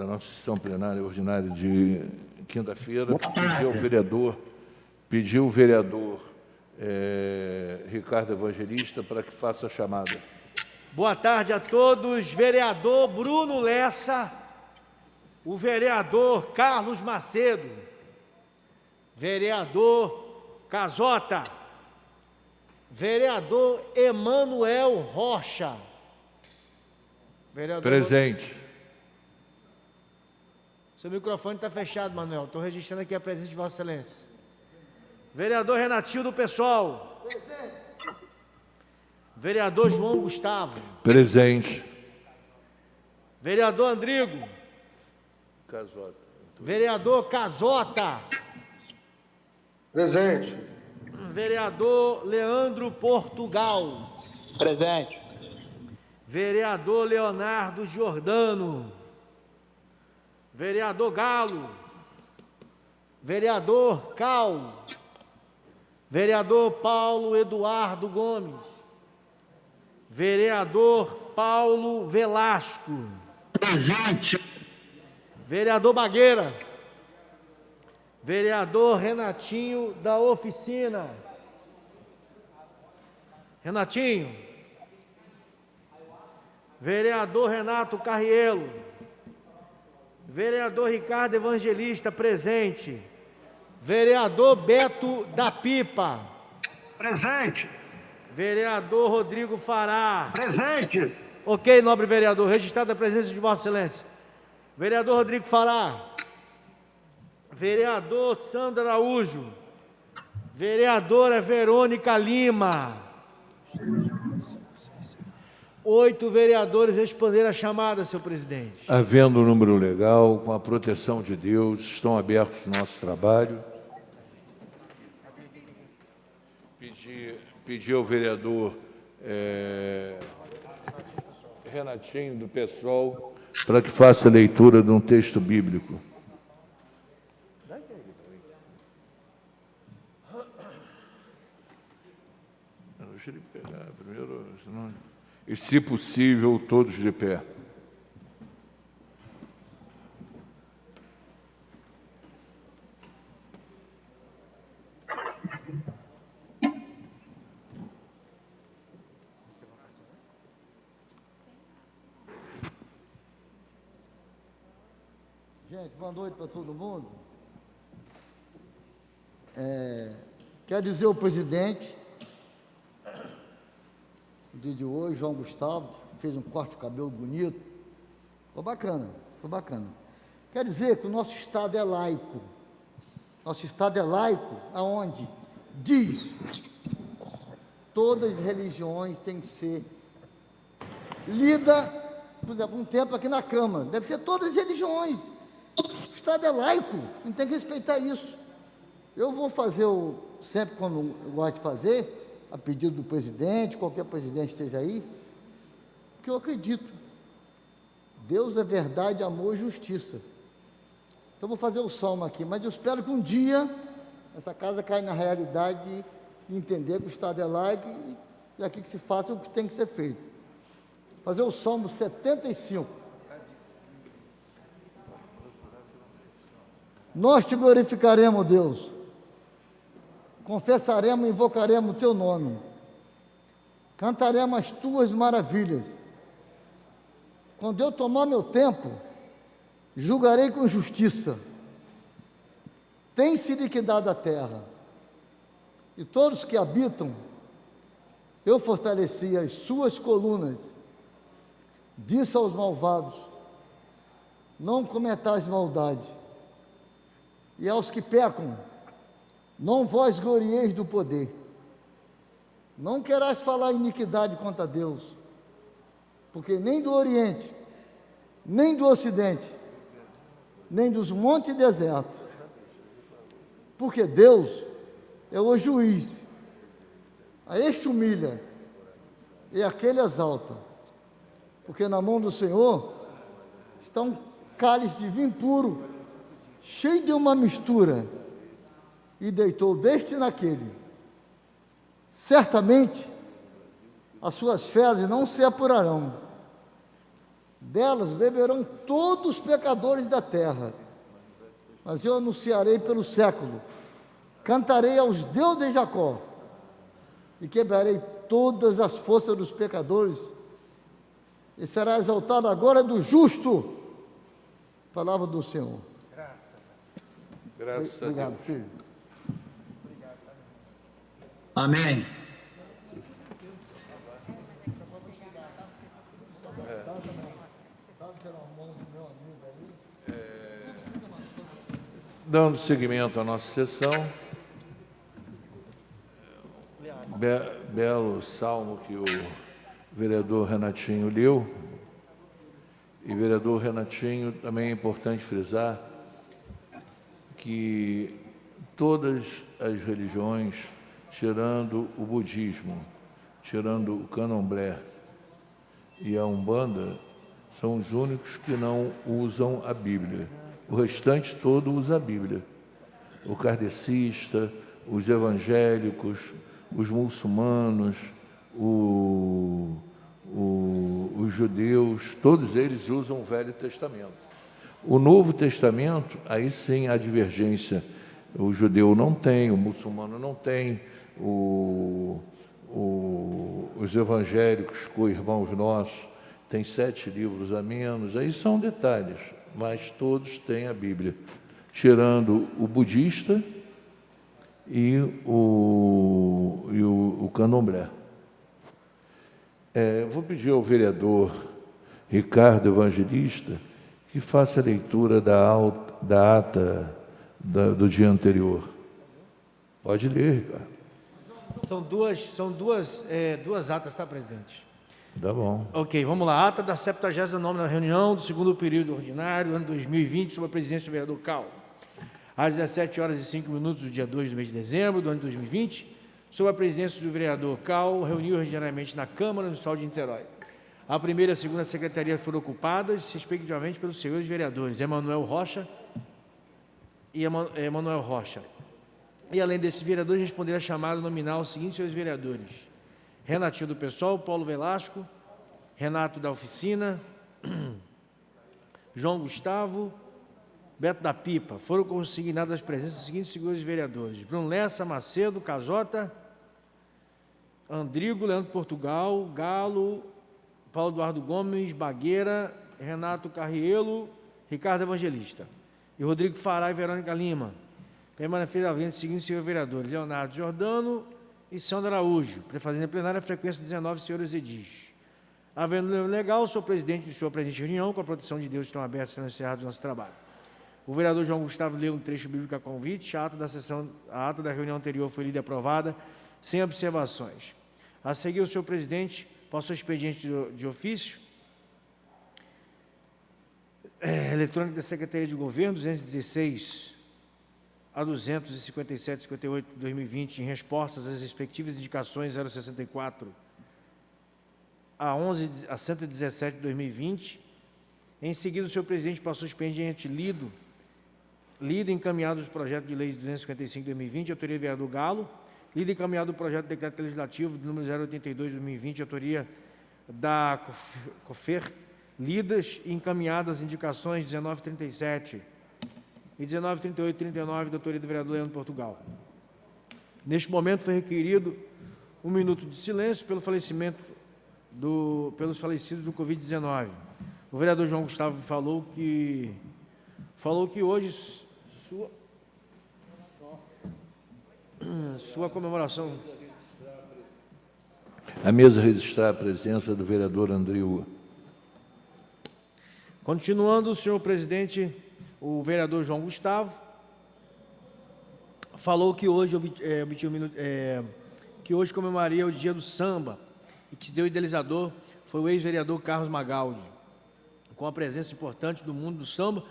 da nossa sessão plenária ordinária de quinta-feira, pediu o vereador Ricardo Evangelista para que faça a chamada. Boa tarde a todos. Vereador Bruno Lessa, o vereador Carlos Macedo, vereador Casota, vereador Emanuel Rocha. Vereador... Presente. Seu microfone está fechado, Manuel. Estou registrando aqui a presença de Vossa Excelência. Vereador Renatinho do PSOL. Presente. Vereador João Gustavo. Presente. Vereador Andrigo. Casota. Vereador Casota. Presente. Vereador Leandro Portugal. Presente. Vereador Leonardo Giordano. Vereador Galo. Vereador Cal. Vereador Paulo Eduardo Gomes. Vereador Paulo Velasco. Presente. Vereador Bagueira. Vereador Renatinho da Oficina. Renatinho. Vereador Renato Carrielo. Vereador Ricardo Evangelista, presente. Vereador Beto da Pipa. Presente. Vereador Rodrigo Fará. Presente. Ok, nobre vereador, registrada a presença de Vossa Excelência. Vereador Rodrigo Fará. Vereador Sandro Araújo. Vereadora Verônica Lima. 8 vereadores responderam à chamada, senhor presidente. Havendo o número legal, com a proteção de Deus, estão abertos o nosso trabalho. Pedir ao vereador Renatinho, do PSOL, para que faça a leitura de um texto bíblico. Deixa ele pegar primeiro, senão... E, se possível, todos de pé. Gente, boa noite para todo mundo. Quero dizer ao presidente, no dia de hoje, João Gustavo, fez um corte de cabelo bonito. Ficou bacana, ficou bacana. Quer dizer que o nosso Estado é laico. Nosso Estado é laico aonde diz todas as religiões têm que ser lida, por exemplo, um tempo aqui na Câmara, deve ser todas as religiões. O Estado é laico, a gente tem que respeitar isso. Eu vou fazer, sempre quando eu gosto de fazer, a pedido do presidente, qualquer presidente esteja aí, porque eu acredito. Deus é verdade, amor e justiça. Então, eu vou fazer o salmo aqui, mas eu espero que um dia essa casa caia na realidade e entender que o Estado é laico e aqui que se faça o que tem que ser feito. Fazer o salmo 75. Nós te glorificaremos, Deus. Confessaremos e invocaremos o teu nome. Cantaremos as tuas maravilhas. Quando eu tomar meu tempo, julgarei com justiça. Tem-se liquidado a terra. E todos que habitam, eu fortaleci as suas colunas. Disse aos malvados, não cometais maldade. E aos que pecam, não vós glorieis do poder. Não querais falar iniquidade contra Deus, porque nem do Oriente, nem do Ocidente, nem dos montes e desertos, porque Deus é o juiz, a este humilha e aquele exalta, porque na mão do Senhor está um cálice de vinho puro, cheio de uma mistura, e deitou deste e naquele. Certamente as suas fezes não se apurarão, Delas beberão todos os pecadores da terra. Mas eu anunciarei pelo século, cantarei aos deuses de Jacó, e quebrarei todas as forças dos pecadores, e será exaltada a glória do justo. Palavra do Senhor. Graças a Obrigado, Deus. filho. Amém. Dando seguimento à nossa sessão, belo salmo que o vereador Renatinho leu. E, vereador Renatinho, também é importante frisar que todas as religiões, tirando o budismo, tirando o candomblé e a Umbanda, são os únicos que não usam a Bíblia. O restante todo usa a Bíblia. O kardecista, os evangélicos, os muçulmanos, os judeus, todos eles usam o Velho Testamento. O Novo Testamento, aí sim há divergência. O judeu não tem, o muçulmano não tem, os evangélicos, co-irmãos nossos, têm 7 livros a menos, aí são detalhes, mas todos têm a Bíblia, tirando o budista e o candomblé. Vou pedir ao vereador Ricardo Evangelista que faça a leitura da ata do dia anterior. Pode ler, Ricardo. São duas atas, tá, presidente? Tá bom. Ok, vamos lá. Ata da 79ª reunião do segundo período ordinário, ano 2020, sob a presidência do vereador Cal. Às 17h05 do dia 2 do mês de dezembro do ano 2020, sob a presidência do vereador Cal, reuniu ordinariamente na Câmara Municipal de Niterói. A primeira e a segunda secretaria foram ocupadas, respectivamente, pelos senhores vereadores Emanuel Rocha e Emanuel Rocha. E, além desses vereadores, responderam a chamada nominal os seguintes senhores vereadores: Renatinho do PSOL, Paulo Velasco, Renato da Oficina, João Gustavo, Beto da Pipa. Foram consignadas as presenças dos seguintes senhores vereadores: Bruno Lessa, Macedo, Casota, Andrigo, Leandro Portugal, Galo, Paulo Eduardo Gomes, Bagueira, Renato Carrielo, Ricardo Evangelista. E Rodrigo Fará e Verônica Lima. Permanentemente os seguintes senhores vereadores: Leonardo Giordano e Sandra Araújo. Prefazendo a plenária, a frequência 19 senhores edis. Havendo legal, sou presidente de sua presente reunião, com a proteção de Deus, estão abertos e serão encerrados o nosso trabalho. O vereador João Gustavo leu um trecho bíblico a convite. A ata da reunião anterior foi lida e aprovada, sem observações. A seguir, o senhor presidente passou o expediente de ofício eletrônico da Secretaria de Governo 216 a 257/58 de 2020, em respostas às respectivas indicações 064 a 117 de 2020. Em seguida, o senhor presidente passou o expediente lido e encaminhado os projetos de lei 255 de 2020, autoria do vereador Galo, lido e encaminhado o projeto de decreto legislativo de número 082 de 2020, autoria da COFER, lidas e encaminhadas as indicações 1937 e 1938 e 39 da autoria do vereador Leandro Portugal. Neste momento foi requerido 1 minuto de silêncio pelos falecidos do Covid-19. O vereador João Gustavo falou que hoje sua comemoração. A mesa registrar a presença do vereador Andriu. Continuando, o senhor presidente, o vereador João Gustavo falou que hoje que hoje comemoraria o dia do samba e que seu idealizador foi o ex-vereador Carlos Magaldi, com a presença importante do mundo do samba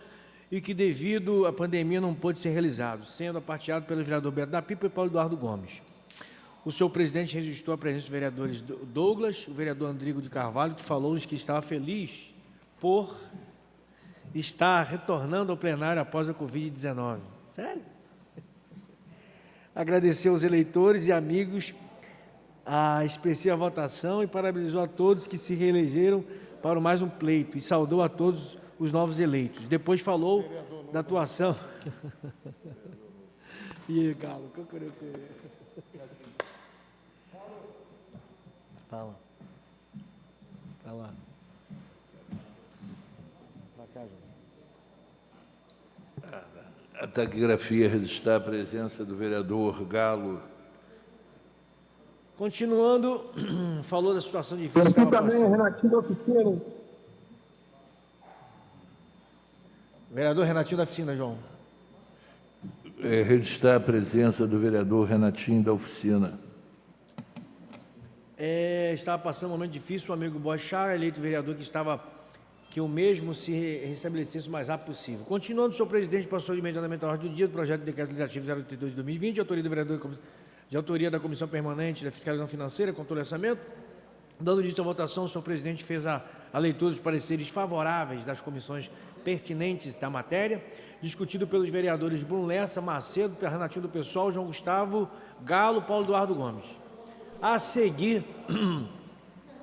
e que, devido à pandemia, não pôde ser realizado, sendo aparteado pelo vereador Beto da Pipa e Paulo Eduardo Gomes. O senhor presidente registrou a presença dos vereadores Douglas, o vereador Andrigo de Carvalho, que falou que estava feliz por estar retornando ao plenário após a Covid-19. Sério? Agradeceu aos eleitores e amigos a expressiva votação e parabenizou a todos que se reelegeram para mais um pleito e saudou a todos os novos eleitos. Depois falou da atuação. E aí, Galo, fala. Vai lá. Pra cá, João. A taquigrafia registrar a presença do vereador Galo. Continuando, falou da situação difícil que Aqui estava também, passando. Renatinho da Oficina. Vereador Renatinho da Oficina, João. Registrar a presença do vereador Renatinho da Oficina. Estava passando um momento difícil, o amigo Boixá, eleito vereador que o mesmo se restabelecesse o mais rápido possível. Continuando, o senhor presidente passou imediatamente a ordem do dia do projeto de decreto legislativo 082 de 2020, de autoria do vereador de autoria da Comissão Permanente da Fiscalização Financeira, Controle e Orçamento. Dando início à votação, o senhor presidente fez a leitura dos pareceres favoráveis das comissões pertinentes da matéria, discutido pelos vereadores Bruno Lessa, Macedo, Renatinho do Pessoal, João Gustavo, Galo, Paulo Eduardo Gomes. A seguir,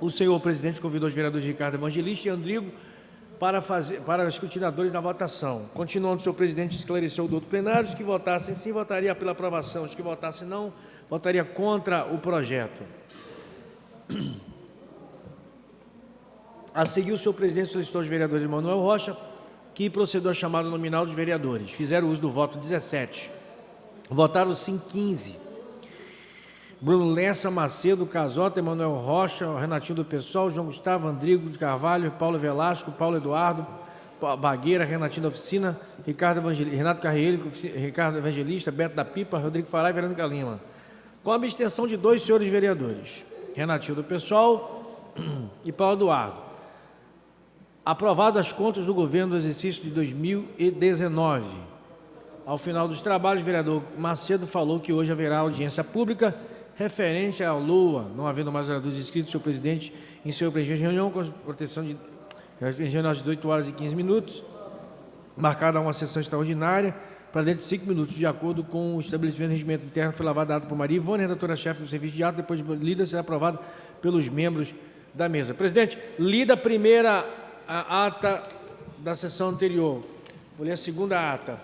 o senhor presidente convidou os vereadores Ricardo Evangelista e Andrigo para os scrutinadores na votação. Continuando, o senhor presidente esclareceu o doutor plenário, os que votassem sim, votaria pela aprovação, os que votassem não, votaria contra o projeto. A seguir, o senhor presidente solicitou aos vereadores Emanuel Rocha, que procedeu à chamada nominal dos vereadores. Fizeram uso do voto 17. Votaram sim 15. Bruno Lessa, Macedo, Casota, Emanuel Rocha, Renatinho do Pessoal, João Gustavo, Andrigo de Carvalho, Paulo Velasco, Paulo Eduardo, Bagueira, Renatinho da Oficina, Renato Carreiro, Ricardo Evangelista, Beto da Pipa, Rodrigo Farai e Verônica Lima. Com a abstenção de 2 senhores vereadores, Renatinho do Pessoal e Paulo Eduardo. Aprovado as contas do governo do exercício de 2019. Ao final dos trabalhos, o vereador Macedo falou que hoje haverá audiência pública referente à LOA, não havendo mais vereadores inscritos, senhor presidente, em seu presente reunião, com proteção de reunião às 18 horas e 15 minutos, marcada uma sessão extraordinária, para dentro de 5 minutos, de acordo com o estabelecimento de regimento interno, foi lavada a ata por Maria Ivone, redatora-chefe do serviço de ata, depois de lida, será aprovada pelos membros da mesa. Presidente, lida a primeira ata da sessão anterior. Vou ler a segunda ata.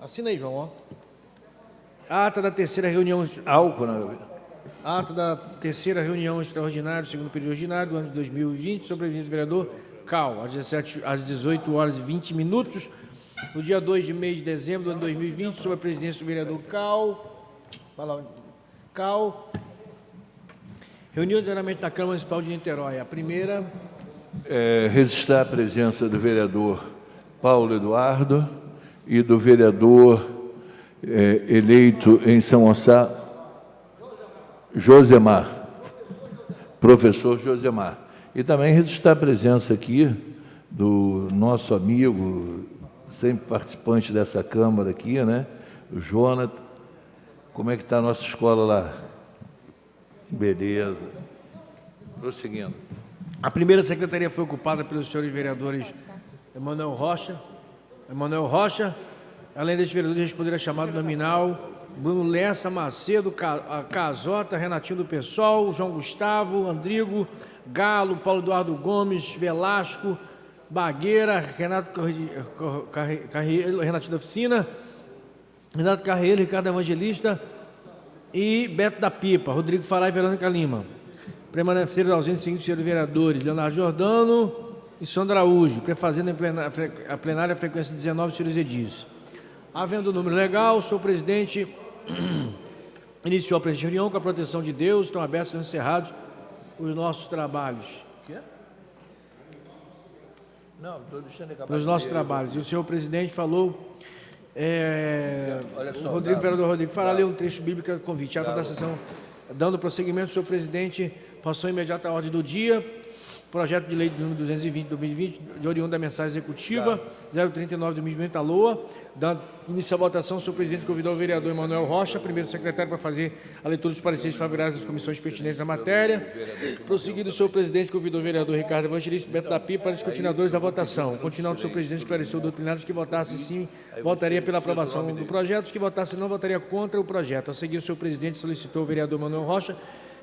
Assina aí, João, ó. Ata da terceira reunião. Álcool na... Ata da terceira reunião extraordinária, segundo período ordinário do ano de 2020, sobre o presidente do vereador Cal, às 18 horas e 20 minutos, no dia 2 de mês de dezembro do ano 2020, sobre a presidência do vereador Cal, reunião diariamente da Câmara Municipal de Niterói. A primeira... registrar a presença do vereador Paulo Eduardo e do vereador eleito em São Gonçalo, Josemar, professor Josemar. E também registrar a presença aqui do nosso amigo, sempre participante dessa Câmara aqui, né? O Jonathan. Como é que está a nossa escola lá? Beleza. Prosseguindo. A primeira secretaria foi ocupada pelos senhores vereadores Emanuel Rocha, além destes vereadores, responderam a chamada nominal Bruno Lessa, Macedo, Casota, Renatinho do Pessoal, João Gustavo, Andrigo, Galo, Paulo Eduardo Gomes, Velasco, Bagueira, Renatinho da Oficina, Renato Carreiro, Ricardo Evangelista e Beto da Pipa, Rodrigo Farai e Verônica Lima. Permaneceram ausentes os seguintes senhores vereadores: Leonardo Jordano e Sandra Araújo, prefazendo a plenária a frequência de 19 senhores edis. Havendo o número legal, o senhor presidente iniciou a presente reunião com a proteção de Deus, estão abertos e encerrados os nossos trabalhos. Não, estou deixando acabar. Os nossos trabalhos. E o senhor presidente falou, o vereador Rodrigo Fará leu um trecho bíblico do convite. A ata da sessão, dando prosseguimento, o senhor presidente passou imediata a ordem do dia, projeto de lei número 220 de 2020, de oriundo da mensagem executiva, 039 de 2020, a LOA. Dando início à votação, o senhor presidente convidou o vereador Emanuel Rocha, primeiro secretário, para fazer a leitura dos pareceres favoráveis das comissões pertinentes da matéria. Prosseguido, o senhor presidente convidou o vereador Ricardo Evangelista e Beto da Pipa para os escrutinadores da votação. Continuando, o senhor presidente esclareceu o doutrinário que votasse sim, votaria pela aprovação do projeto, os que votassem não, votaria contra o projeto. A seguir, o senhor presidente solicitou ao vereador Emanuel Rocha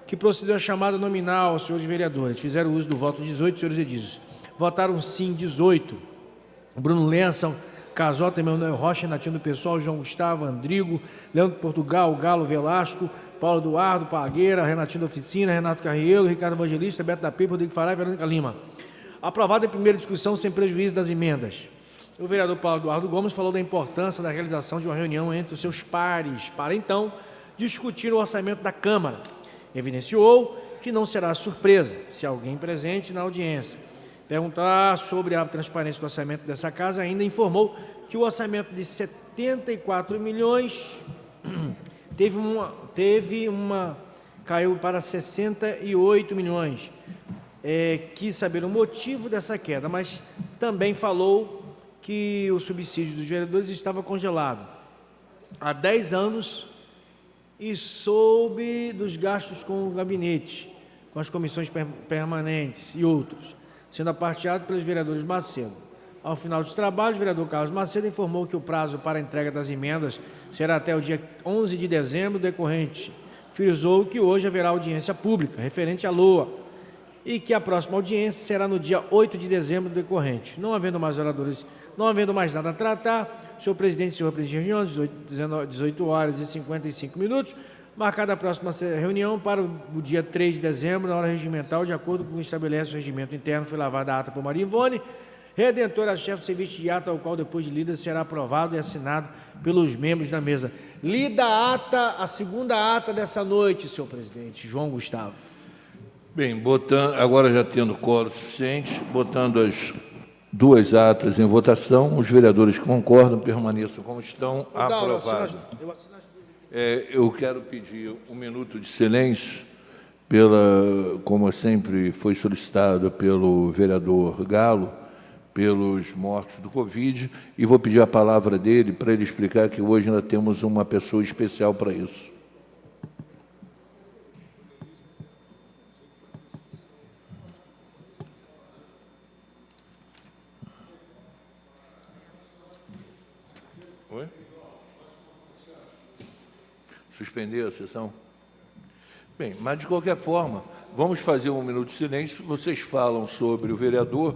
que procedeu a chamada nominal aos senhores vereadores. Fizeram uso do voto 18, senhores edícios. Votaram sim 18. Bruno Lençam, Casota, Emanuel Rocha, Renatinho do Pessoal, João Gustavo, Andrigo, Leandro Portugal, Galo Velasco, Paulo Eduardo, Pagueira, Renatinho da Oficina, Renato Carrielo, Ricardo Evangelista, Beto da Pipa, Rodrigo Farai e Verônica Lima. Aprovado em primeira discussão sem prejuízo das emendas. O vereador Paulo Eduardo Gomes falou da importância da realização de uma reunião entre os seus pares, para então discutir o orçamento da Câmara. Evidenciou que não será surpresa se alguém presente na audiência perguntar sobre a transparência do orçamento dessa casa. Ainda informou que o orçamento de 74 milhões caiu para 68 milhões. Quis saber o motivo dessa queda, mas também falou que o subsídio dos vereadores estava congelado há 10 anos e soube dos gastos com o gabinete, com as comissões permanentes e outros, sendo aparteado pelos vereadores Macedo. Ao final dos trabalhos, o vereador Carlos Macedo informou que o prazo para a entrega das emendas será até o dia 11 de dezembro decorrente. Frisou que hoje haverá audiência pública referente à LOA e que a próxima audiência será no dia 8 de dezembro decorrente. Não havendo mais oradores, não havendo mais nada a tratar, o senhor presidente encerrou a presente reunião, 18 horas e 55 minutos, marcada a próxima reunião para o dia 3 de dezembro, na hora regimental, de acordo com o que estabelece o regimento interno. Foi lavada a ata por Maria Ivone, redentora-chefe do serviço de ata, ao qual, depois de lida, será aprovado e assinado pelos membros da mesa. Lida a ata, a segunda ata dessa noite, senhor presidente. João Gustavo. Bem, agora já tendo quórum suficiente, botando as duas atas em votação, os vereadores que concordam permaneçam como estão. Aprovado. Eu quero pedir um minuto de silêncio, como sempre foi solicitado pelo vereador Galo, pelos mortos do Covid, e vou pedir a palavra dele para ele explicar que hoje ainda temos uma pessoa especial para isso. Oi? Suspender a sessão? Bem, mas de qualquer forma, vamos fazer um minuto de silêncio. Vocês falam sobre o vereador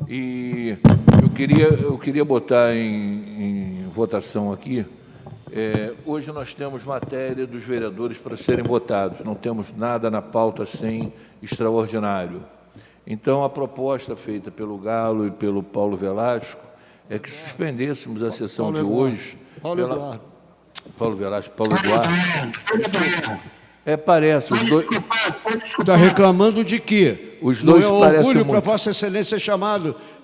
e eu queria botar em votação aqui. Hoje nós temos matéria dos vereadores para serem votados, não temos nada na pauta sem extraordinário. Então, a proposta feita pelo Galo e pelo Paulo Velasco é que suspendêssemos a sessão de hoje. Paulo Eduardo. Parece. Os dois... Está reclamando de quê? Os dois não é parecem orgulho muito... para Vossa Excelência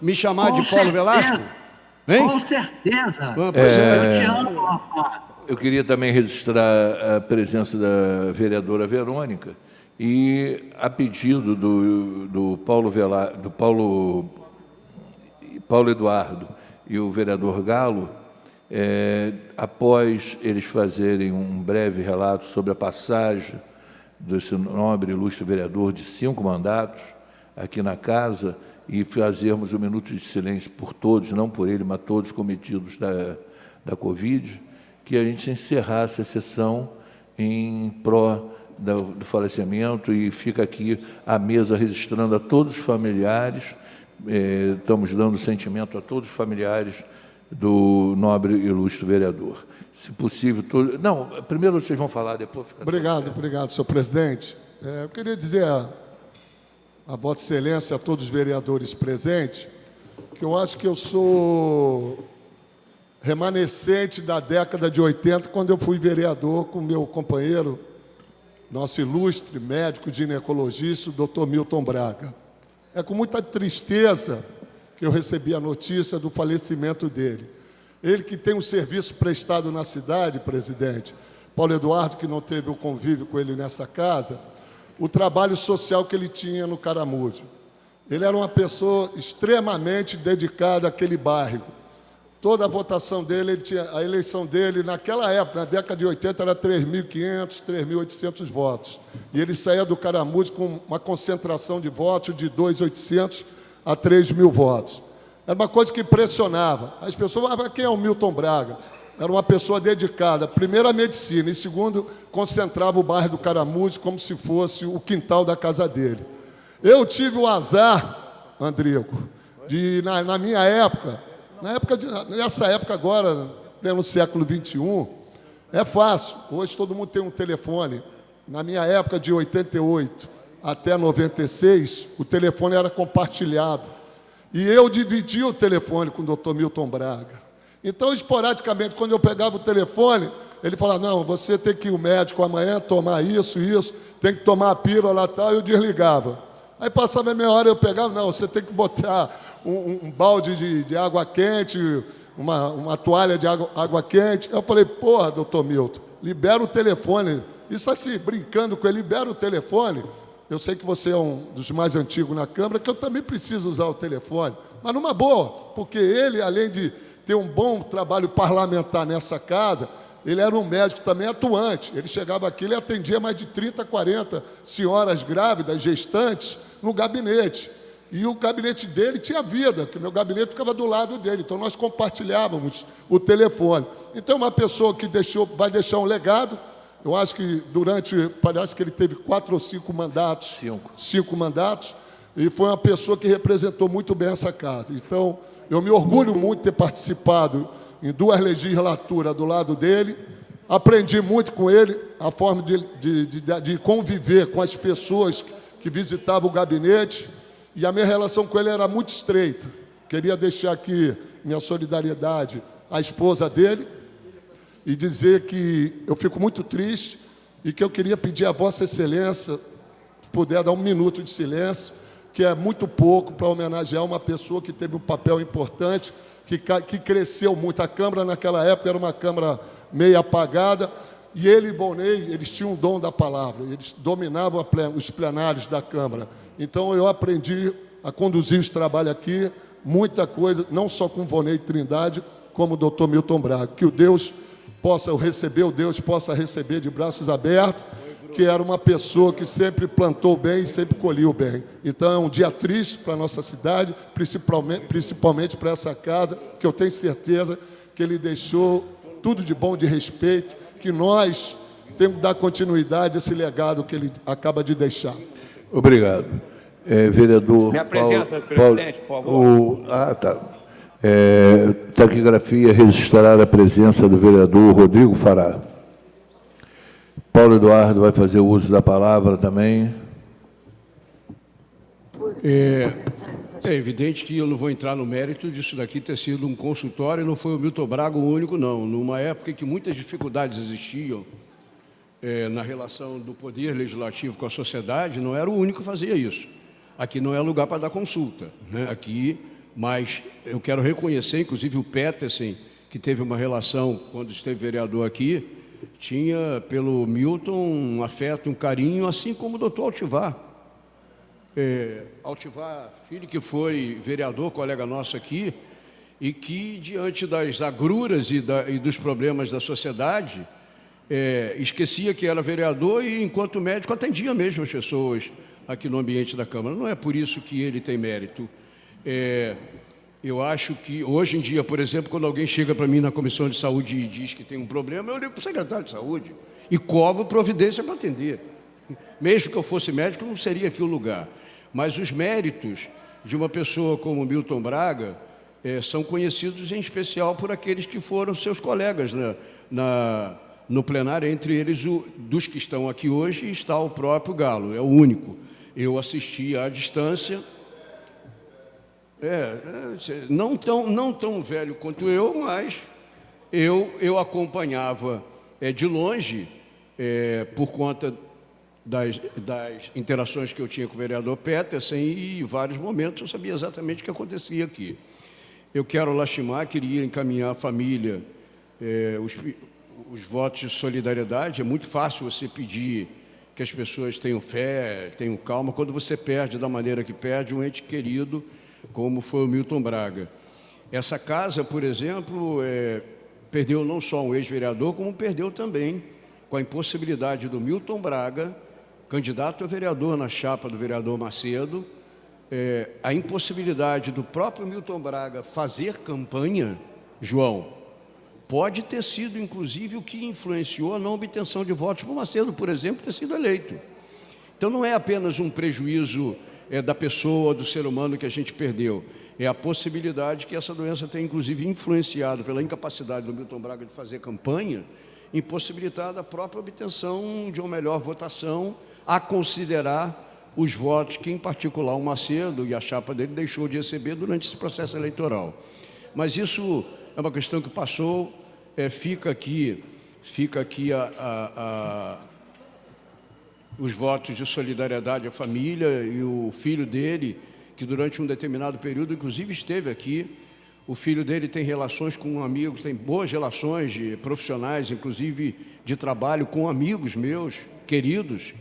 me chamar de Paulo Velasco? Hein? Com certeza. Eu te amo, rapaz. Eu queria também registrar a presença da vereadora Verônica e, a pedido do Paulo Eduardo e o vereador Galo, após eles fazerem um breve relato sobre a passagem desse nobre e ilustre vereador de 5 mandatos aqui na casa, e fazermos um minuto de silêncio por todos, não por ele, mas todos cometidos da Covid, que a gente encerrasse a sessão em pró do falecimento, e fica aqui a mesa registrando a todos os familiares, estamos dando sentimento a todos os familiares do nobre e ilustre vereador. Se possível... Não, primeiro vocês vão falar, depois fica... Obrigado, senhor presidente. Eu queria dizer a Vossa Excelência, a todos os vereadores presentes, que eu acho que eu sou remanescente da década de 80, quando eu fui vereador com meu companheiro, nosso ilustre médico ginecologista, o doutor Milton Braga. É com muita tristeza que eu recebi a notícia do falecimento dele. Ele que tem um serviço prestado na cidade, presidente, Paulo Eduardo, que não teve o convívio com ele nessa casa, o trabalho social que ele tinha no Caramujo. Ele era uma pessoa extremamente dedicada àquele bairro. Toda a votação dele, a eleição dele, naquela época, na década de 80, era 3.500, 3.800 votos. E ele saía do Caramujo com uma concentração de votos de 2.800 a 3.000 votos. Era uma coisa que impressionava. As pessoas falavam, quem é o Milton Braga? era uma pessoa dedicada, primeiro à medicina e segundo, concentrava o bairro do Caramujo como se fosse o quintal da casa dele. Eu tive o azar, Andrigo, de, na minha época, nessa época agora, no século XXI, é fácil. Hoje todo mundo tem um telefone. Na minha época, de 88 até 96, o telefone era compartilhado. E eu dividia o telefone com o Dr. Milton Braga. Então, esporadicamente, quando eu pegava o telefone, ele falava, não, você tem que ir ao médico amanhã, tomar isso, tem que tomar a pílula e tal, e eu desligava. Aí passava meia hora, eu pegava, não, você tem que botar um balde de água quente, uma toalha de água quente. Eu falei, porra, doutor Milton, libera o telefone. Isso assim, brincando com ele, libera o telefone. Eu sei que você é um dos mais antigos na Câmara, que eu também preciso usar o telefone. Mas numa boa, porque ele, além de ter um bom trabalho parlamentar nessa casa, ele era um médico também atuante. Ele chegava aqui, ele atendia mais de 30, 40 senhoras grávidas, gestantes, no gabinete. E o gabinete dele tinha vida, que o meu gabinete ficava do lado dele. Então, nós compartilhávamos o telefone. Então, uma pessoa que vai deixar um legado. Eu acho que parece que ele teve 4 ou 5 mandatos. 5 mandatos. E foi uma pessoa que representou muito bem essa casa. Então, eu me orgulho muito de ter participado em 2 legislaturas do lado dele. Aprendi muito com ele a forma de conviver com as pessoas que visitavam o gabinete. E a minha relação com ele era muito estreita. Queria deixar aqui minha solidariedade à esposa dele e dizer que eu fico muito triste e que eu queria pedir a Vossa Excelência, se puder dar 1 minuto de silêncio, que é muito pouco para homenagear uma pessoa que teve um papel importante, que cresceu muito. A Câmara, naquela época, era uma Câmara meio apagada, e ele e Volney, eles tinham um dom da palavra, eles dominavam os plenários da Câmara. Então, eu aprendi a conduzir os trabalhos aqui, muita coisa, não só com Volney Trindade, como o doutor Milton Braga. Que o Deus possa receber de braços abertos, que era uma pessoa que sempre plantou bem e sempre colhia o bem. Então, é um dia triste para a nossa cidade, principalmente para essa casa, que eu tenho certeza que ele deixou tudo de bom, de respeito, que nós temos que dar continuidade a esse legado que ele acaba de deixar. Obrigado. Vereador Minha presença, presidente, por favor. Taquigrafia registrará a presença do vereador Rodrigo Fará. Paulo Eduardo vai fazer uso da palavra também. É evidente que eu não vou entrar no mérito disso daqui ter sido um consultório, não foi o Milton Braga o único, não. Numa época em que muitas dificuldades existiam na relação do poder legislativo com a sociedade, não era o único que fazia isso. Aqui não é lugar para dar consulta, né? Aqui, mas eu quero reconhecer, inclusive o Petersen, que teve uma relação, quando esteve vereador aqui, tinha pelo Milton um afeto, um carinho, assim como o doutor Altivar. Altivar Filho, que foi vereador, colega nosso aqui, e que, diante das agruras e dos problemas da sociedade, esquecia que era vereador e, enquanto médico, atendia mesmo as pessoas aqui no ambiente da Câmara. Não é por isso que ele tem mérito. Eu acho que, hoje em dia, por exemplo, quando alguém chega para mim na Comissão de Saúde e diz que tem um problema, eu ligo para o secretário de Saúde e cobro providência para atender. Mesmo que eu fosse médico, não seria aqui o lugar. Mas os méritos de uma pessoa como Milton Braga são conhecidos, em especial, por aqueles que foram seus colegas no plenário. Entre eles, dos que estão aqui hoje, está o próprio Galo, é o único. Eu assisti à distância, não tão velho quanto eu, mas eu acompanhava de longe, por conta das interações que eu tinha com o vereador Petersen, e em vários momentos eu sabia exatamente o que acontecia aqui. Eu quero lastimar, queria encaminhar a família, os votos de solidariedade. É muito fácil você pedir que as pessoas tenham fé, tenham calma, quando você perde da maneira que perde um ente querido, como foi o Milton Braga. Essa casa, por exemplo, perdeu não só um ex-vereador, como perdeu também, com a impossibilidade do Milton Braga, candidato a vereador na chapa do vereador Macedo, a impossibilidade do próprio Milton Braga fazer campanha, João, pode ter sido, inclusive, o que influenciou a não obtenção de votos por Macedo, por exemplo, ter sido eleito. Então, não é apenas um prejuízo da pessoa, do ser humano que a gente perdeu, é a possibilidade que essa doença tenha, inclusive, influenciado pela incapacidade do Milton Braga de fazer campanha, impossibilitado a própria obtenção de uma melhor votação, a considerar os votos que, em particular, o Macedo e a chapa dele deixou de receber durante esse processo eleitoral. Mas isso é uma questão que passou, fica aqui os votos de solidariedade à família e o filho dele, que durante um determinado período, inclusive, esteve aqui. O filho dele tem relações com amigos, tem boas relações profissionais, inclusive de trabalho, com amigos meus, queridos.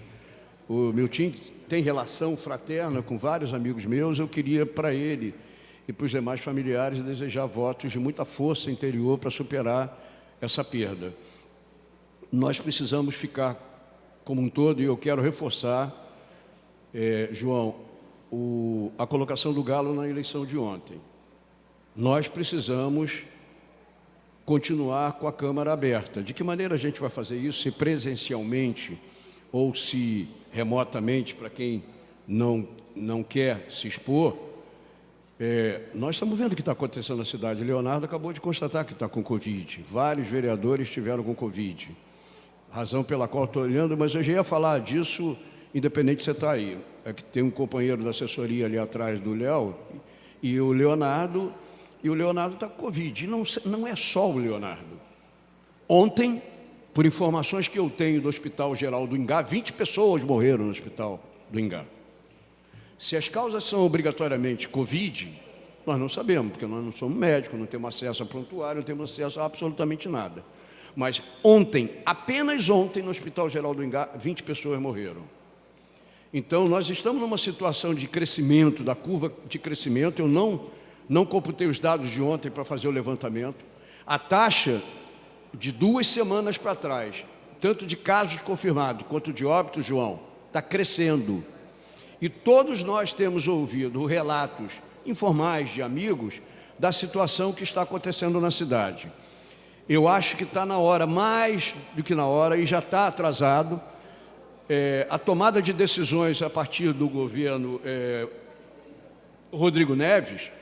O Milton tem relação fraterna com vários amigos meus. Eu queria, para ele e para os demais familiares, desejar votos de muita força interior para superar essa perda. Nós precisamos ficar como um todo, e eu quero reforçar, João, a colocação do Galo na eleição de ontem. Nós precisamos continuar com a Câmara aberta. De que maneira a gente vai fazer isso? Se presencialmente ou se remotamente, para quem não quer se expor. Nós estamos vendo o que está acontecendo na cidade. Leonardo acabou de constatar que está com Covid. Vários vereadores estiveram com Covid. Razão pela qual estou olhando, mas eu já ia falar disso, independente de você estar aí. É que tem um companheiro da assessoria ali atrás do Léo, e o Leonardo está com Covid. E não é só o Leonardo. Ontem, por informações que eu tenho do Hospital Geral do Ingá, 20 pessoas morreram no Hospital do Ingá. Se as causas são obrigatoriamente Covid, nós não sabemos, porque nós não somos médicos, não temos acesso a prontuário, não temos acesso a absolutamente nada. Mas ontem, apenas ontem, no Hospital Geral do Ingá, 20 pessoas morreram. Então, nós estamos numa situação de crescimento, da curva de crescimento. Eu não computei os dados de ontem para fazer o levantamento. A taxa de 2 semanas para trás, tanto de casos confirmados quanto de óbitos, João, está crescendo. E todos nós temos ouvido relatos informais de amigos da situação que está acontecendo na cidade. Eu acho que está na hora, mais do que na hora, e já está atrasado, a tomada de decisões a partir do governo Rodrigo Neves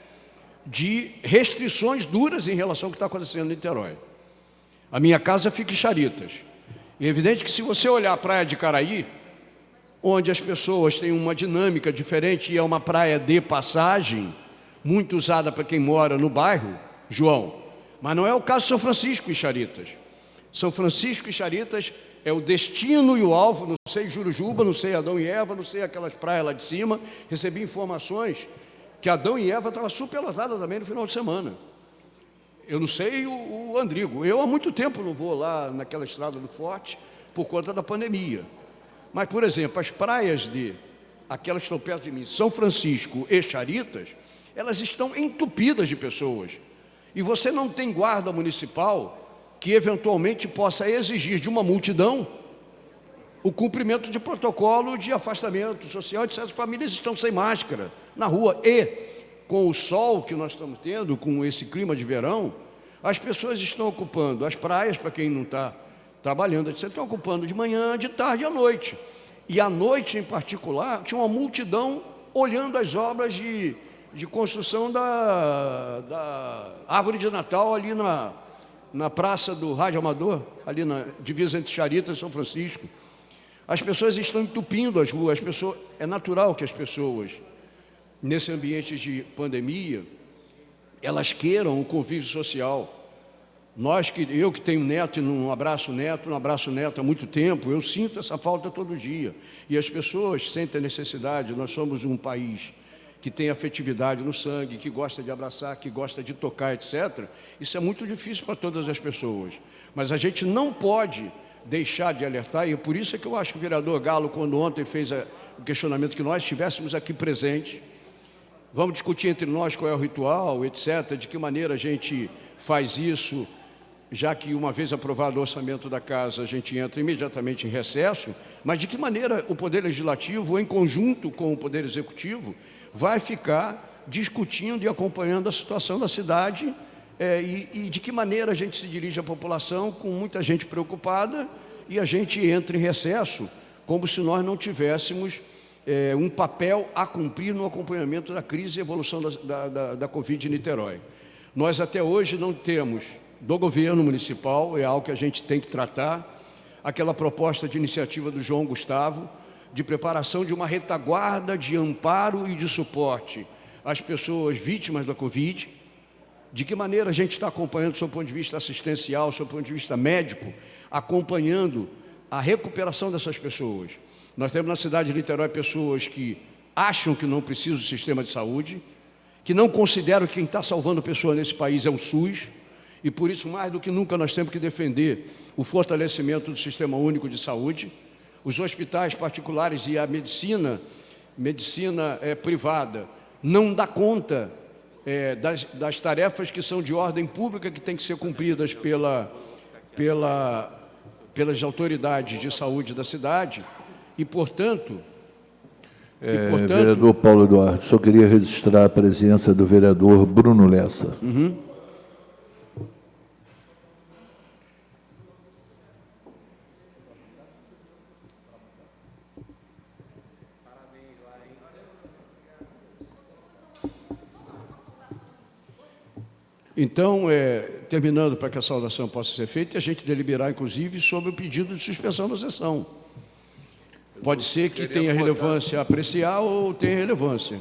de restrições duras em relação ao que está acontecendo em Niterói. A minha casa fica em Charitas. E é evidente que se você olhar a praia de Caraí, onde as pessoas têm uma dinâmica diferente e é uma praia de passagem, muito usada para quem mora no bairro, João, mas não é o caso de São Francisco e Charitas. São Francisco e Charitas é o destino e o alvo, não sei Jurujuba, não sei Adão e Eva, não sei aquelas praias lá de cima. Recebi informações que Adão e Eva estava superlotada também no final de semana. Eu não sei o Andrigo. Eu há muito tempo não vou lá naquela estrada do Forte por conta da pandemia. Mas, por exemplo, as praias aquelas que estão perto de mim, São Francisco e Charitas, elas estão entupidas de pessoas. E você não tem guarda municipal que eventualmente possa exigir de uma multidão o cumprimento de protocolo de afastamento social, etc. As famílias estão sem máscara na rua. E, com o sol que nós estamos tendo, com esse clima de verão, as pessoas estão ocupando as praias, para quem não está trabalhando, etc., estão ocupando de manhã, de tarde e à noite. E à noite, em particular, tinha uma multidão olhando as obras de construção da árvore de Natal ali na praça do Rádio Amador, ali na divisa entre Charitas e São Francisco. As pessoas estão entupindo as ruas. É natural que as pessoas, nesse ambiente de pandemia, elas queiram o convívio social. Eu que tenho neto e não abraço neto há muito tempo, eu sinto essa falta todo dia. E as pessoas sentem a necessidade. Nós somos um país que tem afetividade no sangue, que gosta de abraçar, que gosta de tocar, etc. Isso é muito difícil para todas as pessoas. Mas a gente não pode deixar de alertar, e é por isso é que eu acho que o vereador Galo, quando ontem fez o questionamento, que nós estivéssemos aqui presentes, vamos discutir entre nós qual é o ritual, etc., de que maneira a gente faz isso, já que uma vez aprovado o orçamento da casa, a gente entra imediatamente em recesso, mas de que maneira o Poder Legislativo, em conjunto com o Poder Executivo, vai ficar discutindo e acompanhando a situação da cidade E de que maneira a gente se dirige à população com muita gente preocupada e a gente entra em recesso como se nós não tivéssemos um papel a cumprir no acompanhamento da crise e evolução da Covid em Niterói. Nós até hoje não temos do governo municipal, é algo que a gente tem que tratar, aquela proposta de iniciativa do João Gustavo, de preparação de uma retaguarda de amparo e de suporte às pessoas vítimas da Covid. De que maneira a gente está acompanhando, do seu ponto de vista assistencial, do seu ponto de vista médico, acompanhando a recuperação dessas pessoas. Nós temos na cidade de Niterói pessoas que acham que não precisam do sistema de saúde, que não consideram que quem está salvando pessoas nesse país é o SUS, e por isso, mais do que nunca, nós temos que defender o fortalecimento do Sistema Único de Saúde. Os hospitais particulares e a medicina privada não dá conta das tarefas que são de ordem pública, que têm que ser cumpridas pelas autoridades de saúde da cidade, e, portanto... Vereador Paulo Eduardo, só queria registrar a presença do vereador Bruno Lessa. Então, terminando para que a saudação possa ser feita, a gente deliberar, inclusive, sobre o pedido de suspensão da sessão. Pode ser que tenha relevância a apreciar ou tenha relevância.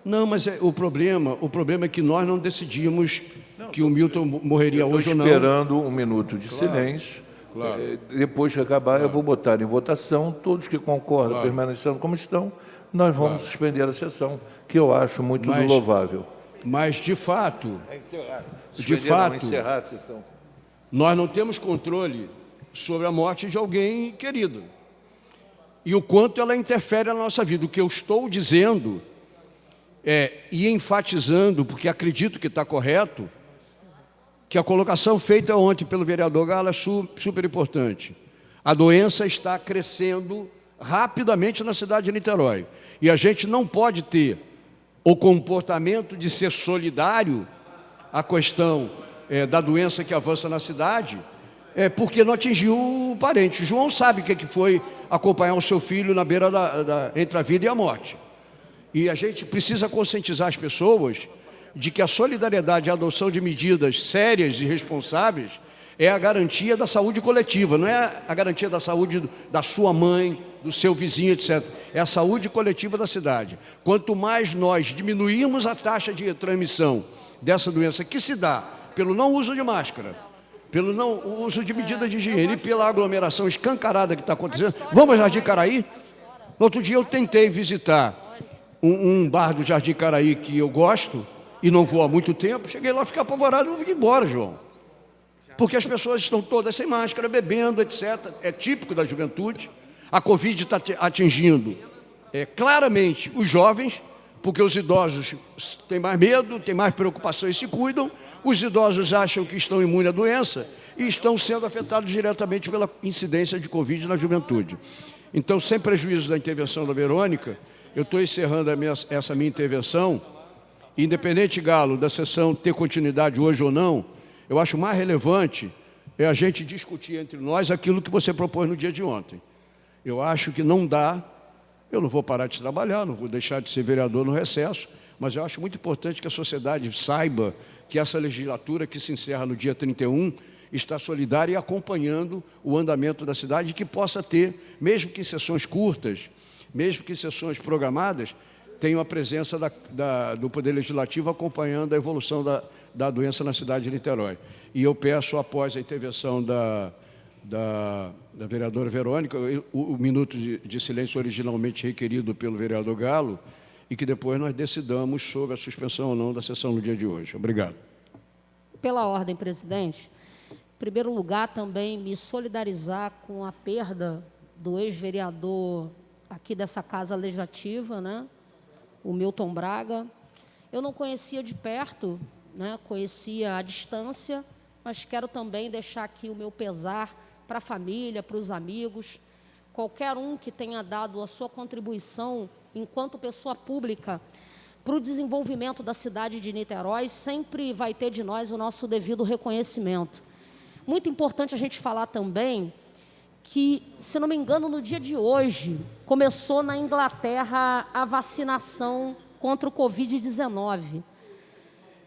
Não, mas o problema é que nós não decidimos que o Milton morreria hoje ou não. Estou esperando um minuto de silêncio. Claro. Depois que acabar, eu vou botar em votação. Todos que concordam, permanecendo como estão, nós vamos suspender a sessão, que eu acho muito louvável. Mas, de fato, encerrar a sessão. Nós não temos controle sobre a morte de alguém querido. E o quanto ela interfere na nossa vida. O que eu estou dizendo e enfatizando, porque acredito que está correto, que a colocação feita ontem pelo vereador Galo é super importante. A doença está crescendo rapidamente na cidade de Niterói. E a gente não pode ter o comportamento de ser solidário à questão da doença que avança na cidade, porque não atingiu o parente. João sabe o que foi acompanhar o seu filho na beira entre a vida e a morte. E a gente precisa conscientizar as pessoas de que a solidariedade e a adoção de medidas sérias e responsáveis é a garantia da saúde coletiva, não é a garantia da saúde da sua mãe, do seu vizinho, etc. É a saúde coletiva da cidade. Quanto mais nós diminuirmos a taxa de transmissão dessa doença, que se dá pelo não uso de máscara, pelo não uso de medidas de higiene e pela aglomeração escancarada que está acontecendo. Vamos ao Jardim Caraí? No outro dia eu tentei visitar um bar do Jardim Caraí que eu gosto e não vou há muito tempo. Cheguei lá, fiquei apavorado e não vim embora, João. Porque as pessoas estão todas sem máscara, bebendo, etc. É típico da juventude. A Covid está atingindo claramente os jovens, porque os idosos têm mais medo, têm mais preocupação e se cuidam. Os idosos acham que estão imunes à doença e estão sendo afetados diretamente pela incidência de Covid na juventude. Então, sem prejuízo da intervenção da Verônica, eu estou encerrando essa minha intervenção. Independente, Galo, da sessão ter continuidade hoje ou não, eu acho mais relevante a gente discutir entre nós aquilo que você propôs no dia de ontem. Eu acho que não dá, eu não vou parar de trabalhar, não vou deixar de ser vereador no recesso, mas eu acho muito importante que a sociedade saiba que essa legislatura, que se encerra no dia 31, está solidária e acompanhando o andamento da cidade, que possa ter, mesmo que em sessões curtas, mesmo que em sessões programadas, tenha a presença do Poder Legislativo acompanhando a evolução da doença na cidade de Niterói. E eu peço, após a intervenção da vereadora Verônica, o minuto de silêncio originalmente requerido pelo vereador Galo, e que depois nós decidamos sobre a suspensão ou não da sessão no dia de hoje. Obrigado. Pela ordem, presidente, em primeiro lugar, também me solidarizar com a perda do ex-vereador aqui dessa Casa Legislativa, né, o Milton Braga. Eu não conhecia de perto, né, conhecia à distância, mas quero também deixar aqui o meu pesar para a família, para os amigos, qualquer um que tenha dado a sua contribuição enquanto pessoa pública para o desenvolvimento da cidade de Niterói, sempre vai ter de nós o nosso devido reconhecimento. Muito importante a gente falar também que, se não me engano, no dia de hoje, começou na Inglaterra a vacinação contra o Covid-19.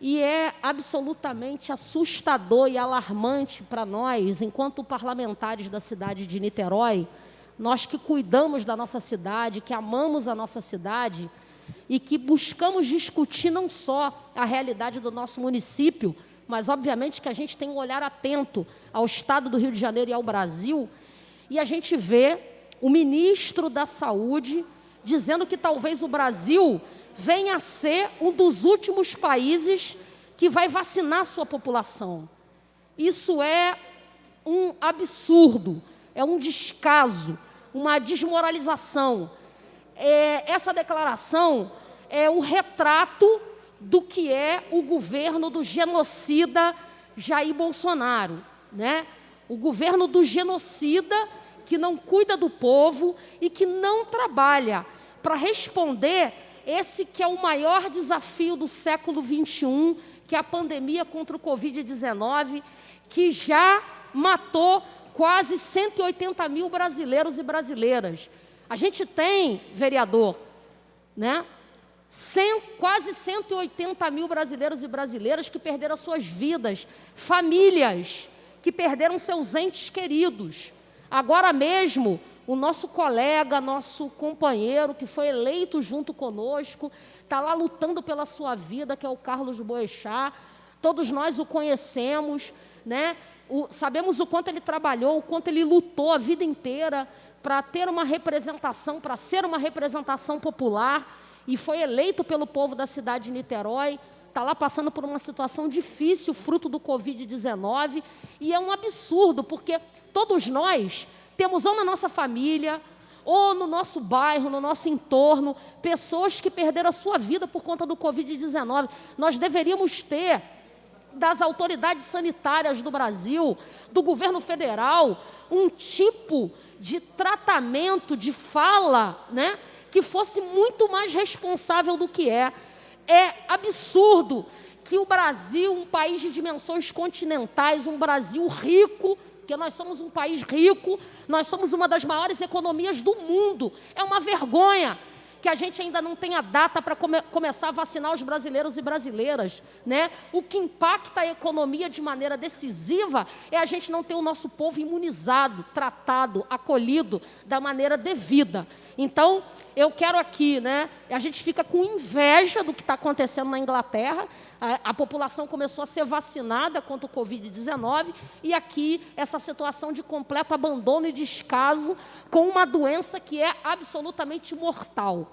E é absolutamente assustador e alarmante para nós, enquanto parlamentares da cidade de Niterói, nós que cuidamos da nossa cidade, que amamos a nossa cidade e que buscamos discutir não só a realidade do nosso município, mas, obviamente, que a gente tem um olhar atento ao estado do Rio de Janeiro e ao Brasil, e a gente vê o ministro da Saúde dizendo que talvez o Brasil venha a ser um dos últimos países que vai vacinar sua população. Isso é um absurdo, é um descaso, uma desmoralização. Essa declaração é um retrato do que é o governo do genocida Jair Bolsonaro, né? O governo do genocida que não cuida do povo e que não trabalha para responder esse que é o maior desafio do século XXI, que é a pandemia contra o Covid-19, que já matou quase 180 mil brasileiros e brasileiras. A gente tem, vereador, né, quase 180 mil brasileiros e brasileiras que perderam suas vidas, famílias que perderam seus entes queridos. Agora mesmo, o nosso colega, nosso companheiro, que foi eleito junto conosco, está lá lutando pela sua vida, que é o Carlos Boechat. Todos nós o conhecemos, né? Sabemos o quanto ele trabalhou, o quanto ele lutou a vida inteira para ter uma representação, para ser uma representação popular, e foi eleito pelo povo da cidade de Niterói. Está lá passando por uma situação difícil, fruto do Covid-19, e é um absurdo, porque todos nós temos ou na nossa família, ou no nosso bairro, no nosso entorno, pessoas que perderam a sua vida por conta do Covid-19. Nós deveríamos ter, das autoridades sanitárias do Brasil, do governo federal, um tipo de tratamento, de fala, né, que fosse muito mais responsável do que é. É absurdo que o Brasil, um país de dimensões continentais, um Brasil rico, porque nós somos um país rico, nós somos uma das maiores economias do mundo. É uma vergonha que a gente ainda não tenha data para começar a vacinar os brasileiros e brasileiras, né? O que impacta a economia de maneira decisiva é a gente não ter o nosso povo imunizado, tratado, acolhido da maneira devida. Então, eu quero aqui, né? A gente fica com inveja do que está acontecendo na Inglaterra. A população começou a ser vacinada contra o Covid-19 e aqui essa situação de completo abandono e descaso com uma doença que é absolutamente mortal.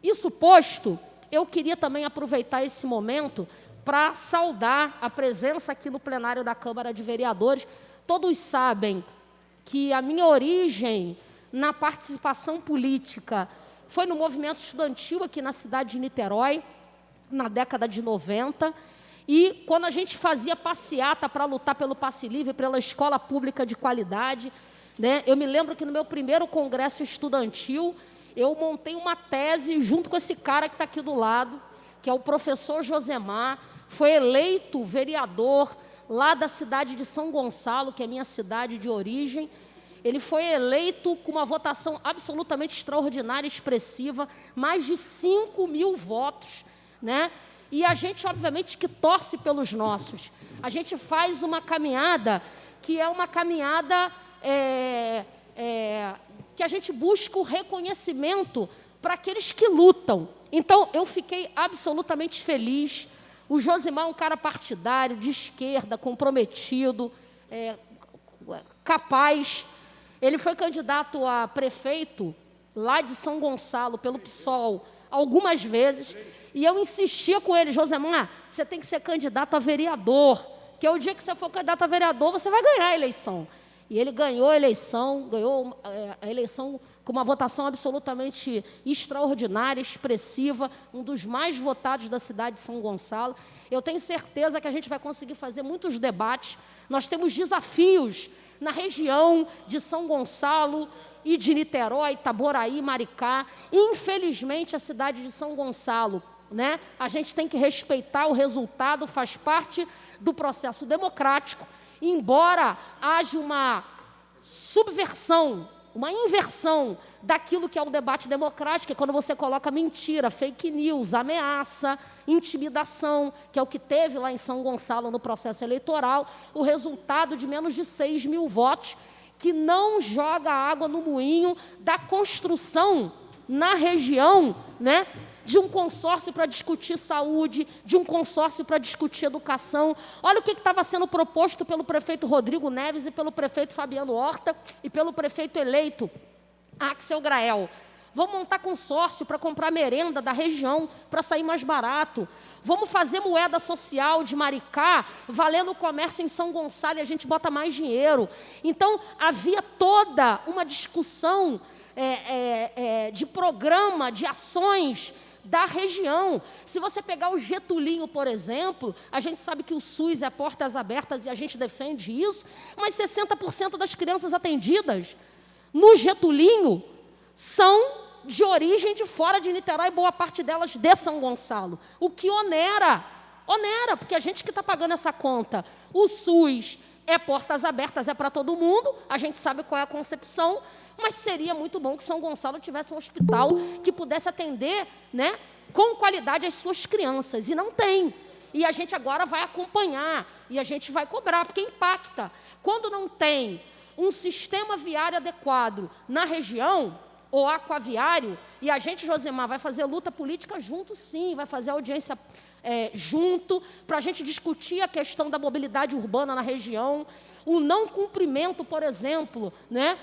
Isso posto, eu queria também aproveitar esse momento para saudar a presença aqui no plenário da Câmara de Vereadores. Todos sabem que a minha origem na participação política foi no movimento estudantil aqui na cidade de Niterói, na década de 90, e quando a gente fazia passeata para lutar pelo passe livre, pela escola pública de qualidade, né, eu me lembro que no meu primeiro congresso estudantil, eu montei uma tese junto com esse cara que está aqui do lado, que é o professor Josemar, foi eleito vereador lá da cidade de São Gonçalo, que é minha cidade de origem. Ele foi eleito com uma votação absolutamente extraordinária, expressiva, mais de 5 mil votos, né? E a gente, obviamente, que torce pelos nossos. A gente faz uma caminhada que é uma caminhada que a gente busca o reconhecimento para aqueles que lutam. Então, eu fiquei absolutamente feliz. O Josimar é um cara partidário, de esquerda, comprometido, capaz. Ele foi candidato a prefeito lá de São Gonçalo, pelo PSOL, algumas vezes. E eu insistia com ele: Josemar, você tem que ser candidato a vereador, que o dia que você for candidato a vereador, você vai ganhar a eleição. E ele ganhou a eleição com uma votação absolutamente extraordinária, expressiva, um dos mais votados da cidade de São Gonçalo. Eu tenho certeza que a gente vai conseguir fazer muitos debates. Nós temos desafios na região de São Gonçalo e de Niterói, Itaboraí, Maricá. Infelizmente, a cidade de São Gonçalo né? A gente tem que respeitar o resultado, faz parte do processo democrático, embora haja uma subversão, uma inversão daquilo que é o debate democrático, é quando você coloca mentira, fake news, ameaça, intimidação, que é o que teve lá em São Gonçalo no processo eleitoral, o resultado de menos de 6 mil votos, que não joga água no moinho da construção na região, né, de um consórcio para discutir saúde, de um consórcio para discutir educação. Olha o que estava sendo proposto pelo prefeito Rodrigo Neves e pelo prefeito Fabiano Horta e pelo prefeito eleito Axel Grael. Vamos montar consórcio para comprar merenda da região, para sair mais barato. Vamos fazer moeda social de Maricá, valendo o comércio em São Gonçalo, e a gente bota mais dinheiro. Então, havia toda uma discussão de programa, de ações da região. Se você pegar o Getulinho, por exemplo, a gente sabe que o SUS é portas abertas e a gente defende isso, mas 60% das crianças atendidas no Getulinho são de origem de fora de Niterói, boa parte delas de São Gonçalo, o que onera, porque a gente que está pagando essa conta. O SUS é portas abertas, é para todo mundo, a gente sabe qual é a concepção, mas seria muito bom que São Gonçalo tivesse um hospital que pudesse atender, né, com qualidade as suas crianças, e não tem. E a gente agora vai acompanhar, e a gente vai cobrar, porque impacta. Quando não tem um sistema viário adequado na região, ou aquaviário, e a gente, Josemar, vai fazer luta política junto, sim, vai fazer audiência junto, para a gente discutir a questão da mobilidade urbana na região, o não cumprimento, por exemplo, né,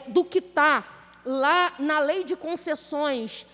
do que está lá na lei de concessões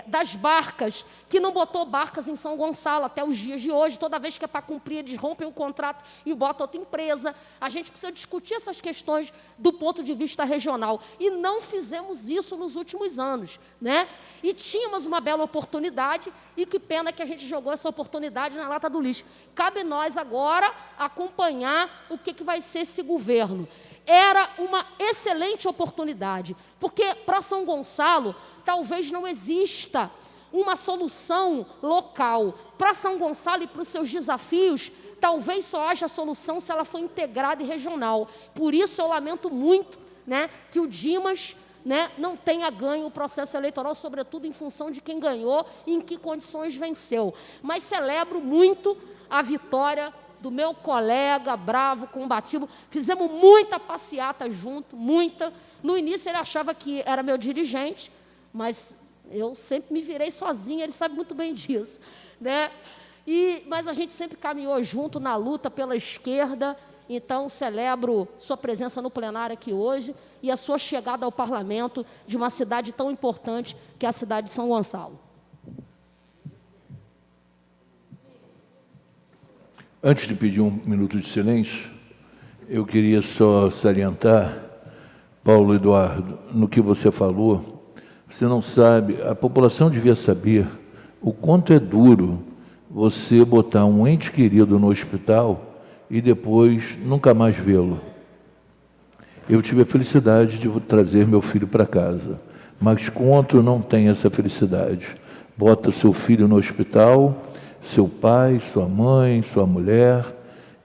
das barcas, que não botou barcas em São Gonçalo até os dias de hoje. Toda vez que é para cumprir, eles rompem o contrato e botam outra empresa. A gente precisa discutir essas questões do ponto de vista regional. E não fizemos isso nos últimos anos, né? E tínhamos uma bela oportunidade, e que pena que a gente jogou essa oportunidade na lata do lixo. Cabe nós agora acompanhar o que vai ser esse governo. Era uma excelente oportunidade, porque para São Gonçalo talvez não exista uma solução local. Para São Gonçalo e para os seus desafios, talvez só haja solução se ela for integrada e regional. Por isso eu lamento muito, né, que o Dimas, né, não tenha ganho o processo eleitoral, sobretudo em função de quem ganhou e em que condições venceu. Mas celebro muito a vitória do meu colega bravo, combativo. Fizemos muita passeata junto, muita. No início ele achava que era meu dirigente, mas eu sempre me virei sozinha, ele sabe muito bem disso, né? Mas a gente sempre caminhou junto na luta pela esquerda. Então, celebro sua presença no plenário aqui hoje e a sua chegada ao parlamento de uma cidade tão importante que é a cidade de São Gonçalo. Antes de pedir um minuto de silêncio, eu queria só salientar, Paulo Eduardo, no que você falou. Você não sabe, a população devia saber o quanto é duro você botar um ente querido no hospital e depois nunca mais vê-lo. Eu tive a felicidade de trazer meu filho para casa, mas quanto não tem essa felicidade? Bota seu filho no hospital, seu pai, sua mãe, sua mulher,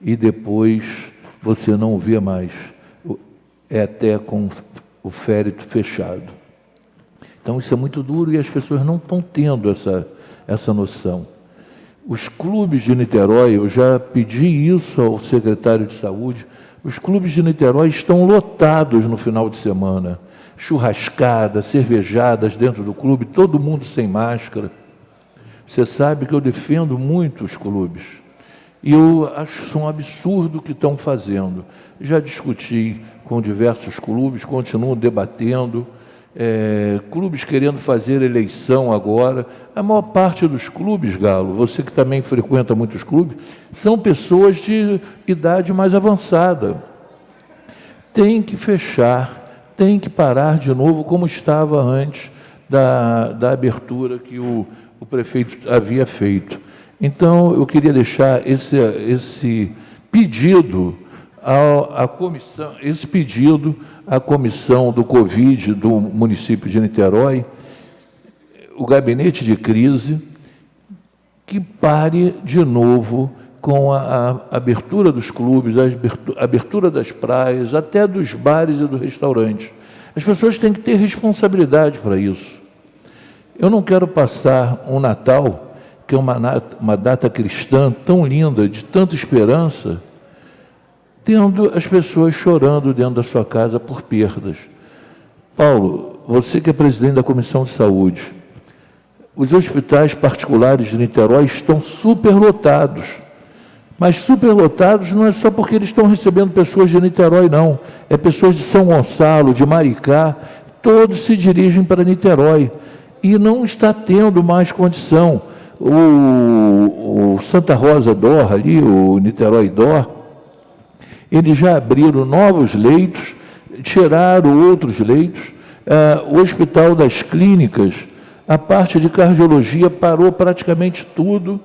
e depois você não o vê mais. É até com o féretro fechado. Então, isso é muito duro e as pessoas não estão tendo essa noção. Os clubes de Niterói, eu já pedi isso ao secretário de Saúde, os clubes de Niterói estão lotados no final de semana. Churrascadas, cervejadas dentro do clube, todo mundo sem máscara. Você sabe que eu defendo muito os clubes. E eu acho isso um absurdo o que estão fazendo. Já discuti com diversos clubes, continuo debatendo. Clubes querendo fazer eleição agora. A maior parte dos clubes, Galo, você que também frequenta muitos clubes, são pessoas de idade mais avançada. Tem que fechar, tem que parar de novo como estava antes da abertura que o prefeito havia feito. Então, eu queria deixar esse pedido à comissão, à comissão do Covid do município de Niterói. o gabinete de crise que pare de novo com a abertura dos clubes, a abertura das praias, até dos bares e dos restaurantes. As pessoas têm que ter responsabilidade para isso. Eu não quero passar um Natal, que é uma data cristã tão linda, de tanta esperança, tendo as pessoas chorando dentro da sua casa por perdas. Paulo, você que é presidente da Comissão de Saúde, os hospitais particulares de Niterói estão superlotados. Mas superlotados não é só porque eles estão recebendo pessoas de Niterói, não. É pessoas de São Gonçalo, de Maricá, todos se dirigem para Niterói. E não está tendo mais condição. O Santa Rosa DOR ali, o Niterói DOR, eles já abriram novos leitos, tiraram outros leitos. O Hospital das Clínicas, a parte de cardiologia parou praticamente tudo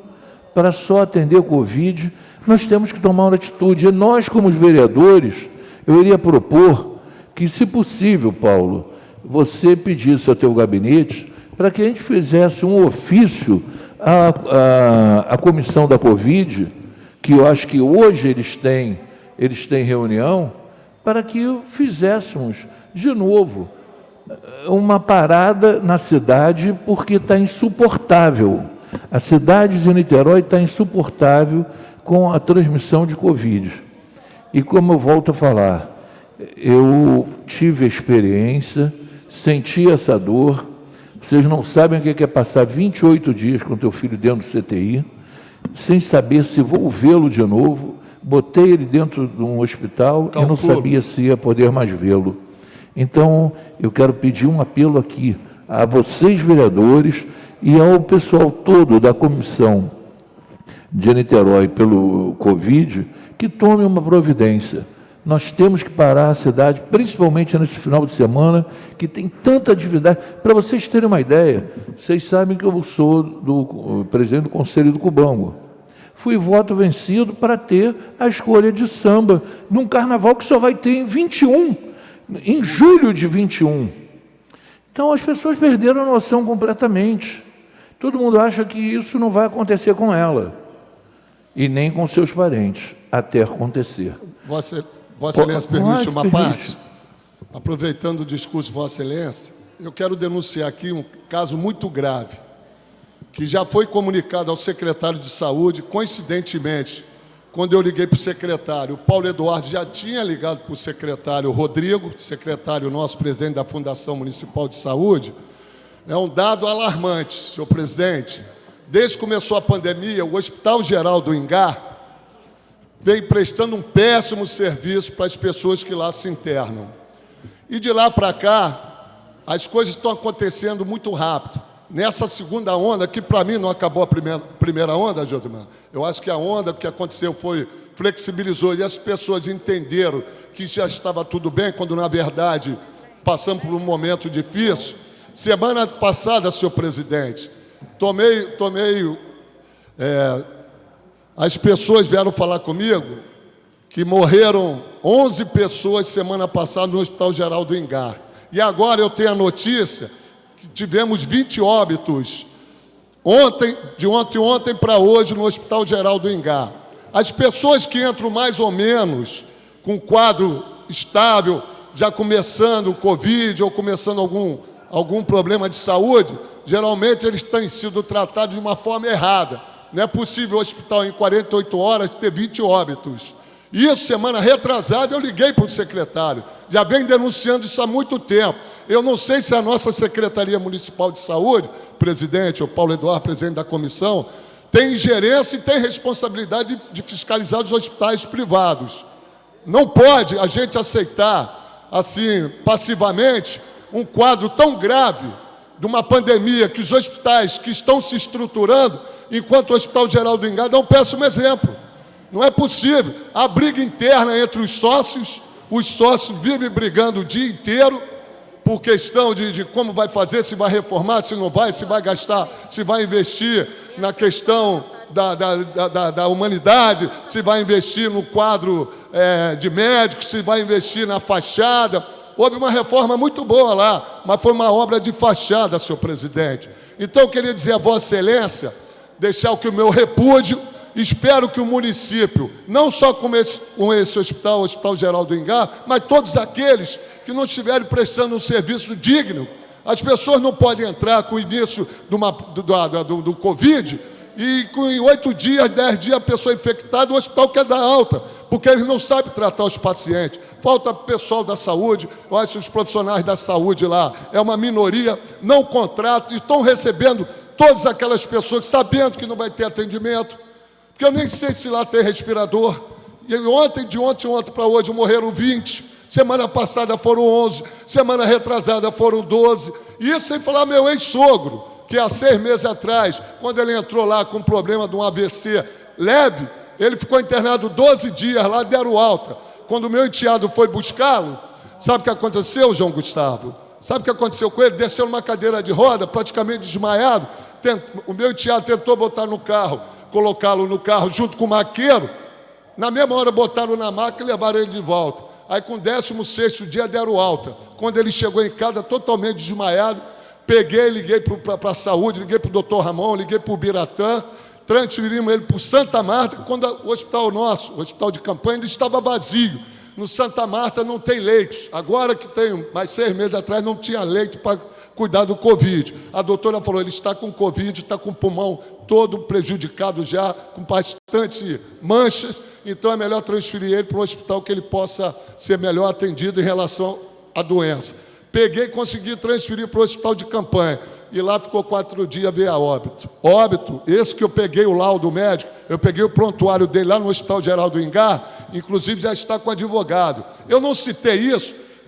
para só atender Covid. Nós temos que tomar uma atitude. E nós, como os vereadores, eu iria propor que, se possível, Paulo, você pedisse ao teu gabinete para que a gente fizesse um ofício à comissão da Covid, que eu acho que hoje eles têm reunião, para que fizéssemos de novo uma parada na cidade, porque está insuportável. A cidade de Niterói está insuportável com a transmissão de Covid. E como eu volto a falar, eu tive a experiência, senti essa dor. Vocês não sabem o que é passar 28 dias com teu filho dentro do CTI, sem saber se vou vê-lo de novo. Botei ele dentro de um hospital e não sabia se ia poder mais vê-lo. Então, eu quero pedir um apelo aqui a vocês, vereadores, e ao pessoal todo da comissão de Niterói pelo Covid, que tome uma providência. Nós temos que parar a cidade, principalmente nesse final de semana, que tem tanta atividade. Para vocês terem uma ideia, vocês sabem que eu sou do presidente do Conselho do Cubango. Fui voto vencido para ter a escolha de samba num carnaval que só vai ter em 21, em julho de 21. Então, as pessoas perderam a noção completamente. Todo mundo acha que isso não vai acontecer com ela, e nem com seus parentes, até acontecer. Vossa Excelência, permite uma parte? Aproveitando o discurso de Vossa Excelência, eu quero denunciar aqui um caso muito grave, que já foi comunicado ao secretário de Saúde. Coincidentemente, quando eu liguei para o secretário, o Paulo Eduardo já tinha ligado para o secretário Rodrigo, secretário nosso, presidente da Fundação Municipal de Saúde. É um dado alarmante, senhor presidente. Desde que começou a pandemia, o Hospital Geral do Ingá vem prestando um péssimo serviço para as pessoas que lá se internam. E de lá para cá, as coisas estão acontecendo muito rápido. Nessa segunda onda, que para mim não acabou a primeira onda, Josimar, eu acho que a onda que aconteceu flexibilizou, e as pessoas entenderam que já estava tudo bem, quando na verdade passamos por um momento difícil. Semana passada, senhor presidente, as pessoas vieram falar comigo que morreram 11 pessoas semana passada no Hospital Geral do Ingá. E agora eu tenho a notícia que tivemos 20 óbitos de ontem para hoje no Hospital Geral do Ingá. As pessoas que entram mais ou menos com quadro estável, já começando o Covid ou começando algum problema de saúde, geralmente eles têm sido tratados de uma forma errada. Não é possível o hospital, em 48 horas, ter 20 óbitos. Isso, semana retrasada, eu liguei para o secretário. Já vem denunciando isso há muito tempo. Eu não sei se a nossa Secretaria Municipal de Saúde, presidente, o Paulo Eduardo, presidente da comissão, tem gerência e tem responsabilidade de fiscalizar os hospitais privados. Não pode a gente aceitar, assim, passivamente, um quadro tão grave de uma pandemia, que os hospitais que estão se estruturando, enquanto o Hospital Geral do Ingá dá um péssimo exemplo. Não é possível. A briga interna entre os sócios vivem brigando o dia inteiro por questão de como vai fazer, se vai reformar, se não vai, se vai gastar, se vai investir na questão da humanidade, se vai investir no quadro de médicos, se vai investir na fachada. Houve uma reforma muito boa lá, mas foi uma obra de fachada, senhor presidente. Então, eu queria dizer a Vossa Excelência, deixar aqui o meu repúdio. Espero que o município, não só com esse hospital, o Hospital Geral do Ingá, mas todos aqueles que não estiverem prestando um serviço digno. As pessoas não podem entrar com o início do Covid e com 8 dias, 10 dias, a pessoa infectada, o hospital quer dar alta, porque eles não sabem tratar os pacientes. Falta pessoal da saúde, eu acho que os profissionais da saúde lá, é uma minoria, não contratam, estão recebendo todas aquelas pessoas sabendo que não vai ter atendimento, porque eu nem sei se lá tem respirador. E de ontem para hoje morreram 20, semana passada foram 11, semana retrasada foram 12, e isso sem falar meu ex-sogro, que há 6 meses atrás, quando ele entrou lá com problema de um AVC leve, ele ficou internado 12 dias lá, deram alta. Quando o meu enteado foi buscá-lo, sabe o que aconteceu, João Gustavo? Sabe o que aconteceu com ele? Desceu numa cadeira de roda, praticamente desmaiado. O meu enteado tentou botar no carro, colocá-lo no carro junto com o maqueiro. Na mesma hora botaram na maca e levaram ele de volta. Aí com o 16º dia deram alta. Quando ele chegou em casa totalmente desmaiado, peguei, liguei para a saúde, liguei para o doutor Ramon, liguei para o Biratã, transferimos ele para o Santa Marta, quando o hospital nosso, o hospital de campanha, ainda estava vazio. No Santa Marta não tem leitos. Agora que tem, mais 6 meses atrás, não tinha leito para cuidar do Covid. A doutora falou, ele está com Covid, está com o pulmão todo prejudicado já, com bastante manchas, então é melhor transferir ele para um hospital que ele possa ser melhor atendido em relação à doença. Peguei e consegui transferir para o hospital de campanha. E lá ficou 4 dias, veio a óbito. Óbito, esse que eu peguei o laudo médico, eu peguei o prontuário dele lá no Hospital Geral do Ingá, inclusive já está com advogado. Eu não citei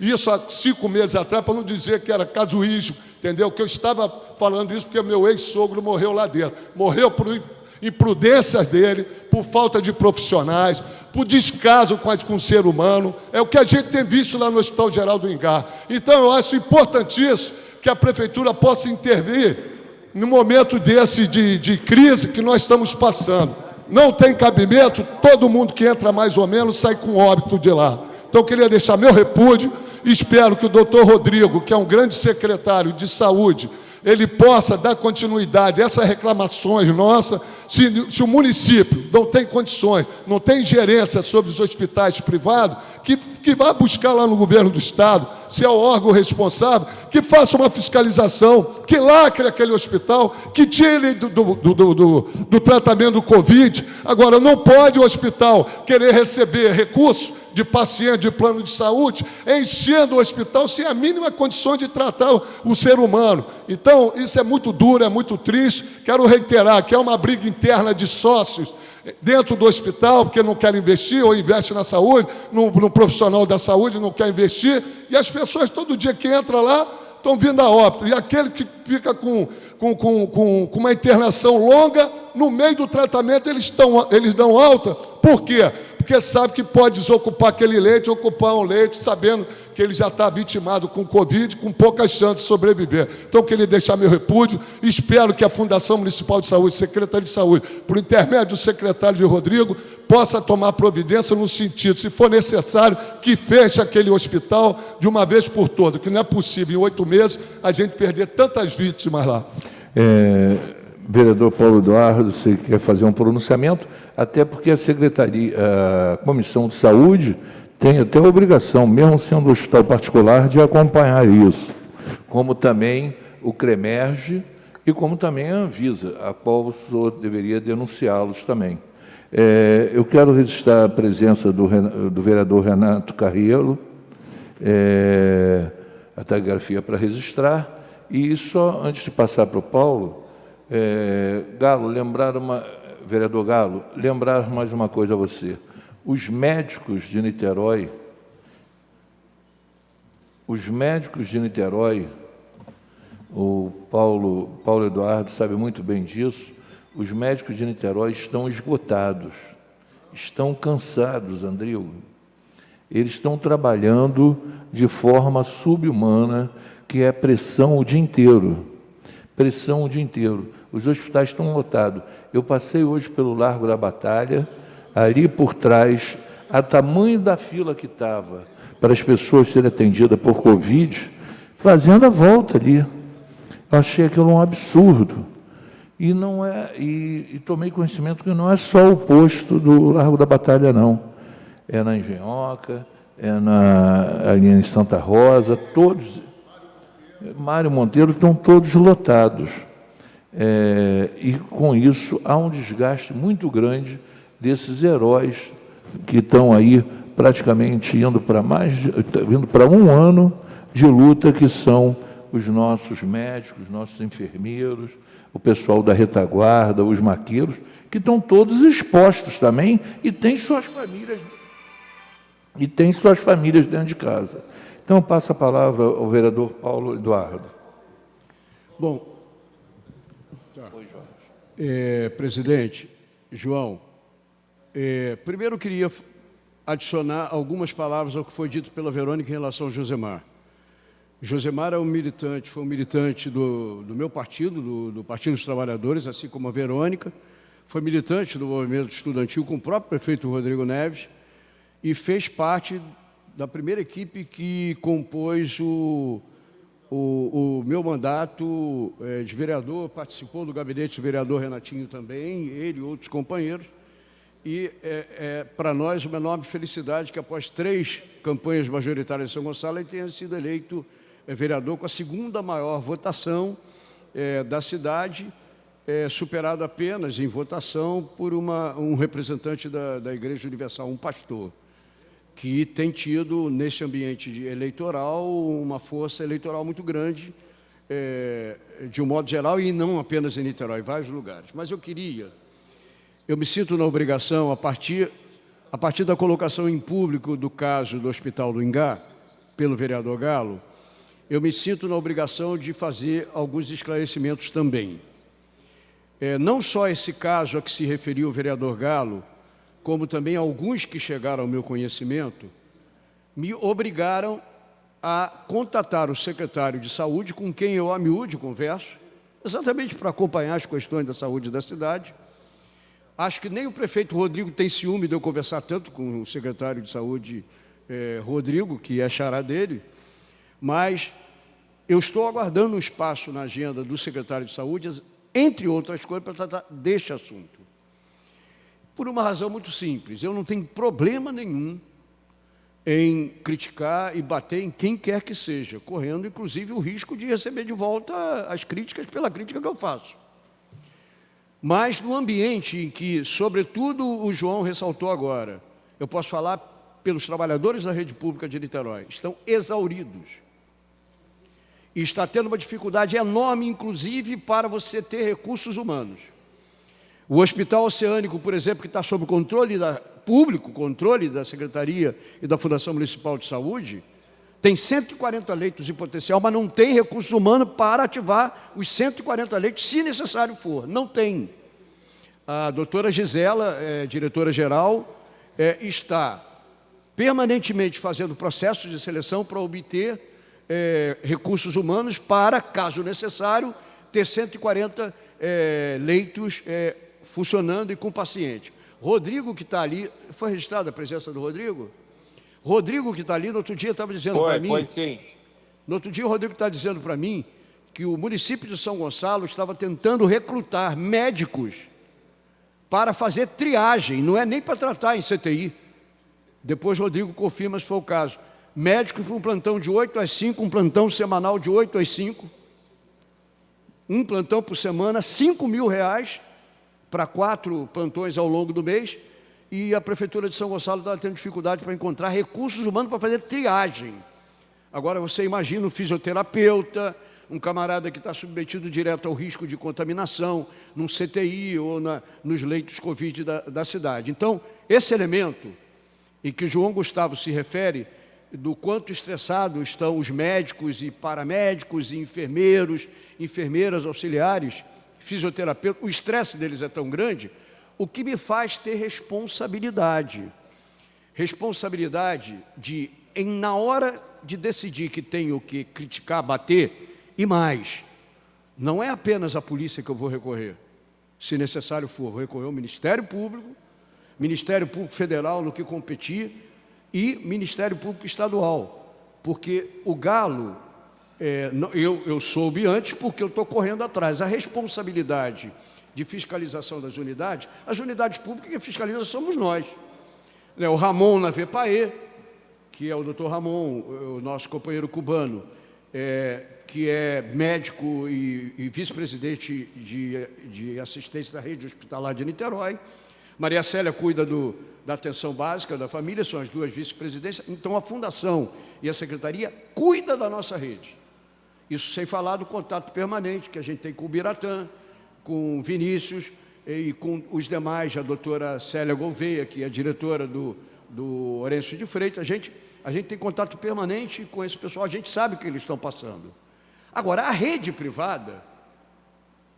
isso há 5 meses atrás, para não dizer que era casuísmo, entendeu? Que eu estava falando isso porque meu ex-sogro morreu lá dentro. Morreu por imprudências dele, por falta de profissionais, por descaso com o ser humano. É o que a gente tem visto lá no Hospital Geral do Ingá. Então, eu acho importantíssimo que a Prefeitura possa intervir no momento desse de crise que nós estamos passando. Não tem cabimento, todo mundo que entra mais ou menos sai com óbito de lá. Então, eu queria deixar meu repúdio, espero que o doutor Rodrigo, que é um grande secretário de saúde, ele possa dar continuidade a essas reclamações nossas. Se o município não tem condições, não tem gerência sobre os hospitais privados, que vá buscar lá no governo do Estado, se é o órgão responsável, que faça uma fiscalização, que lacre aquele hospital, que tire do tratamento do Covid. Agora, não pode o hospital querer receber recursos de paciente de plano de saúde, enchendo o hospital sem a mínima condição de tratar o ser humano. Então, isso é muito duro, é muito triste. Quero reiterar que é uma briga interna de sócios dentro do hospital, porque não querem investir, ou investe na saúde, no profissional da saúde não quer investir, e as pessoas, todo dia que entram lá, estão vindo a óbito. E aquele que fica com uma internação longa, no meio do tratamento eles dão alta. Por quê? Porque sabe que pode desocupar aquele leito, ocupar um leito, sabendo que ele já está vitimado com Covid, com poucas chances de sobreviver. Então, eu queria deixar meu repúdio. Espero que a Fundação Municipal de Saúde, Secretaria de Saúde, por intermédio do secretário de Rodrigo, possa tomar providência no sentido, se for necessário, que feche aquele hospital de uma vez por todas, que não é possível, em 8 meses, a gente perder tantas vítimas lá. Vereador Paulo Eduardo, você quer fazer um pronunciamento, até porque a Comissão de Saúde tem até a obrigação, mesmo sendo um hospital particular, de acompanhar isso, como também o CREMERGE e como também a Anvisa, a qual o senhor deveria denunciá-los também. Eu quero registrar a presença do vereador Renato Carrielo, a taquigrafia para registrar, e só antes de passar para o Paulo, Galo, vereador Galo, lembrar mais uma coisa a você. Os médicos de Niterói, o Paulo Eduardo sabe muito bem disso, os médicos de Niterói estão esgotados, estão cansados, Andrigo. Eles estão trabalhando de forma subhumana, que é pressão o dia inteiro. Pressão o dia inteiro. Os hospitais estão lotados. Eu passei hoje pelo Largo da Batalha, ali por trás, a tamanho da fila que estava, para as pessoas serem atendidas por Covid, fazendo a volta ali. Eu achei aquilo um absurdo. E não é, e tomei conhecimento que não é só o posto do Largo da Batalha, não. É na Engenhoca, ali em Santa Rosa, todos, Mário Monteiro, estão todos lotados. E com isso há um desgaste muito grande desses heróis que estão aí praticamente indo para um ano de luta, que são os nossos médicos, os nossos enfermeiros, o pessoal da retaguarda, os maqueiros, que estão todos expostos também e têm suas famílias dentro de casa. Então, eu passo a palavra ao vereador Paulo Eduardo. Bom, presidente, João, primeiro eu queria adicionar algumas palavras ao que foi dito pela Verônica em relação ao Josemar. Josemar foi um militante do meu partido, do Partido dos Trabalhadores, assim como a Verônica, foi militante do movimento estudantil com o próprio prefeito Rodrigo Neves e fez parte da primeira equipe que compôs o meu mandato de vereador, participou do gabinete do vereador Renatinho também, ele e outros companheiros, e para nós uma enorme felicidade que após 3 campanhas majoritárias de São Gonçalo ele tenha sido eleito vereador com a segunda maior votação da cidade, superado apenas em votação por um representante da Igreja Universal, um pastor, que tem tido, nesse ambiente eleitoral, uma força eleitoral muito grande, de um modo geral, e não apenas em Niterói, em vários lugares. Mas eu me sinto na obrigação, a partir da colocação em público do caso do Hospital do Ingá, pelo vereador Galo, eu me sinto na obrigação de fazer alguns esclarecimentos também. Não só esse caso a que se referiu o vereador Galo, como também alguns que chegaram ao meu conhecimento, me obrigaram a contatar o secretário de Saúde, com quem eu a miúde converso, exatamente para acompanhar as questões da saúde da cidade. Acho que nem o prefeito Rodrigo tem ciúme de eu conversar tanto com o secretário de Saúde, Rodrigo, que é xará dele, mas eu estou aguardando um espaço na agenda do secretário de Saúde, entre outras coisas, para tratar deste assunto. Por uma razão muito simples, eu não tenho problema nenhum em criticar e bater em quem quer que seja, correndo, inclusive, o risco de receber de volta as críticas pela crítica que eu faço. Mas no ambiente em que, sobretudo, o João ressaltou agora, eu posso falar pelos trabalhadores da rede pública de Niterói, estão exauridos. E está tendo uma dificuldade enorme, inclusive, para você ter recursos humanos. O Hospital Oceânico, por exemplo, que está sob controle controle da Secretaria e da Fundação Municipal de Saúde, tem 140 leitos em potencial, mas não tem recursos humanos para ativar os 140 leitos, se necessário for. Não tem. A doutora Gisela, diretora-geral, está permanentemente fazendo processos de seleção para obter recursos humanos para, caso necessário, ter 140 leitos funcionando e com paciente. Rodrigo, que está ali, foi registrada a presença do Rodrigo? Rodrigo, que está ali, no outro dia estava dizendo para mim... Foi sim. No outro dia o Rodrigo está dizendo para mim que o município de São Gonçalo estava tentando recrutar médicos para fazer triagem, não é nem para tratar em CTI. Depois o Rodrigo confirma se foi o caso. Médicos para um plantão de 8 às 5, um plantão semanal de 8 às 5, um plantão por semana, R$5.000 para 4 plantões ao longo do mês, e a Prefeitura de São Gonçalo estava tendo dificuldade para encontrar recursos humanos para fazer triagem. Agora você imagina um fisioterapeuta, um camarada que está submetido direto ao risco de contaminação, num CTI ou nos leitos Covid da cidade. Então, esse elemento, em que João Gustavo se refere, do quanto estressados estão os médicos e paramédicos e enfermeiros, enfermeiras auxiliares, fisioterapeutas, o estresse deles é tão grande, o que me faz ter responsabilidade. Responsabilidade de, na hora de decidir que tenho que criticar, bater, e mais, não é apenas a polícia que eu vou recorrer. Se necessário for, vou recorrer ao Ministério Público Federal no que competir, e Ministério Público Estadual, porque o Galo, eu soube antes porque eu estou correndo atrás. A responsabilidade de fiscalização das unidades, as unidades públicas que fiscalizam somos nós. O Ramon na VPAE, que é o doutor Ramon, o nosso companheiro cubano, que é médico e vice-presidente de assistência da rede hospitalar de Niterói. Maria Célia cuida da atenção básica da família, são as duas vice-presidências. Então, a Fundação e a Secretaria cuidam da nossa rede. Isso sem falar do contato permanente que a gente tem com o Biratã, com o Vinícius e com os demais, a doutora Célia Gouveia, que é diretora do Horencio de Freitas. A gente tem contato permanente com esse pessoal, a gente sabe o que eles estão passando. Agora, a rede privada,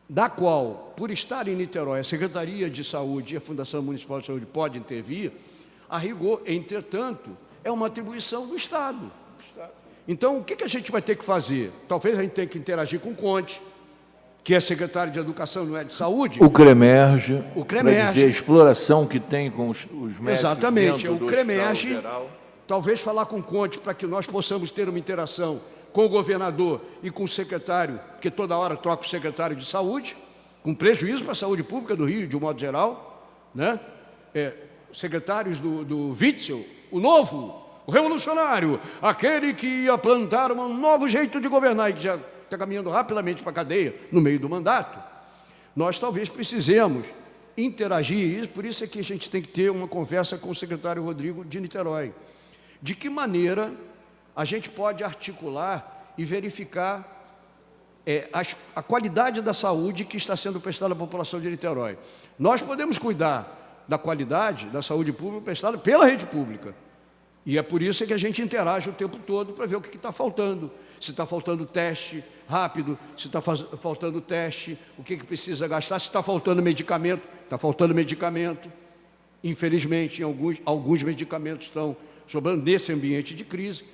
da qual, por estar em Niterói, a Secretaria de Saúde e a Fundação Municipal de Saúde podem intervir, a rigor, entretanto, é uma atribuição do Estado. Então, o que a gente vai ter que fazer? Talvez a gente tenha que interagir com o Conte, que é secretário de Educação, não é de Saúde. O CREMERGE, o CREMERGE. Para dizer a exploração que tem com os médicos. Exatamente, dentro o do CREMERGE, Hospital Geral. Talvez falar com o Conte para que nós possamos ter uma interação com o governador e com o secretário, que toda hora troca o secretário de saúde, com prejuízo para a saúde pública do Rio, de um modo geral, né? Secretários do Witzel, o novo, o revolucionário, aquele que ia plantar um novo jeito de governar e que já está caminhando rapidamente para a cadeia no meio do mandato. Nós talvez precisemos interagir, e por isso é que a gente tem que ter uma conversa com o secretário Rodrigo de Niterói. De que maneira a gente pode articular e verificar a qualidade da saúde que está sendo prestada à população de Niterói. Nós podemos cuidar da qualidade da saúde pública prestada pela rede pública. E é por isso que a gente interage o tempo todo para ver o que está faltando. Se está faltando teste rápido, se está faltando teste, o que precisa gastar, se está faltando medicamento. Está faltando medicamento. Infelizmente, alguns medicamentos estão sobrando nesse ambiente de crise.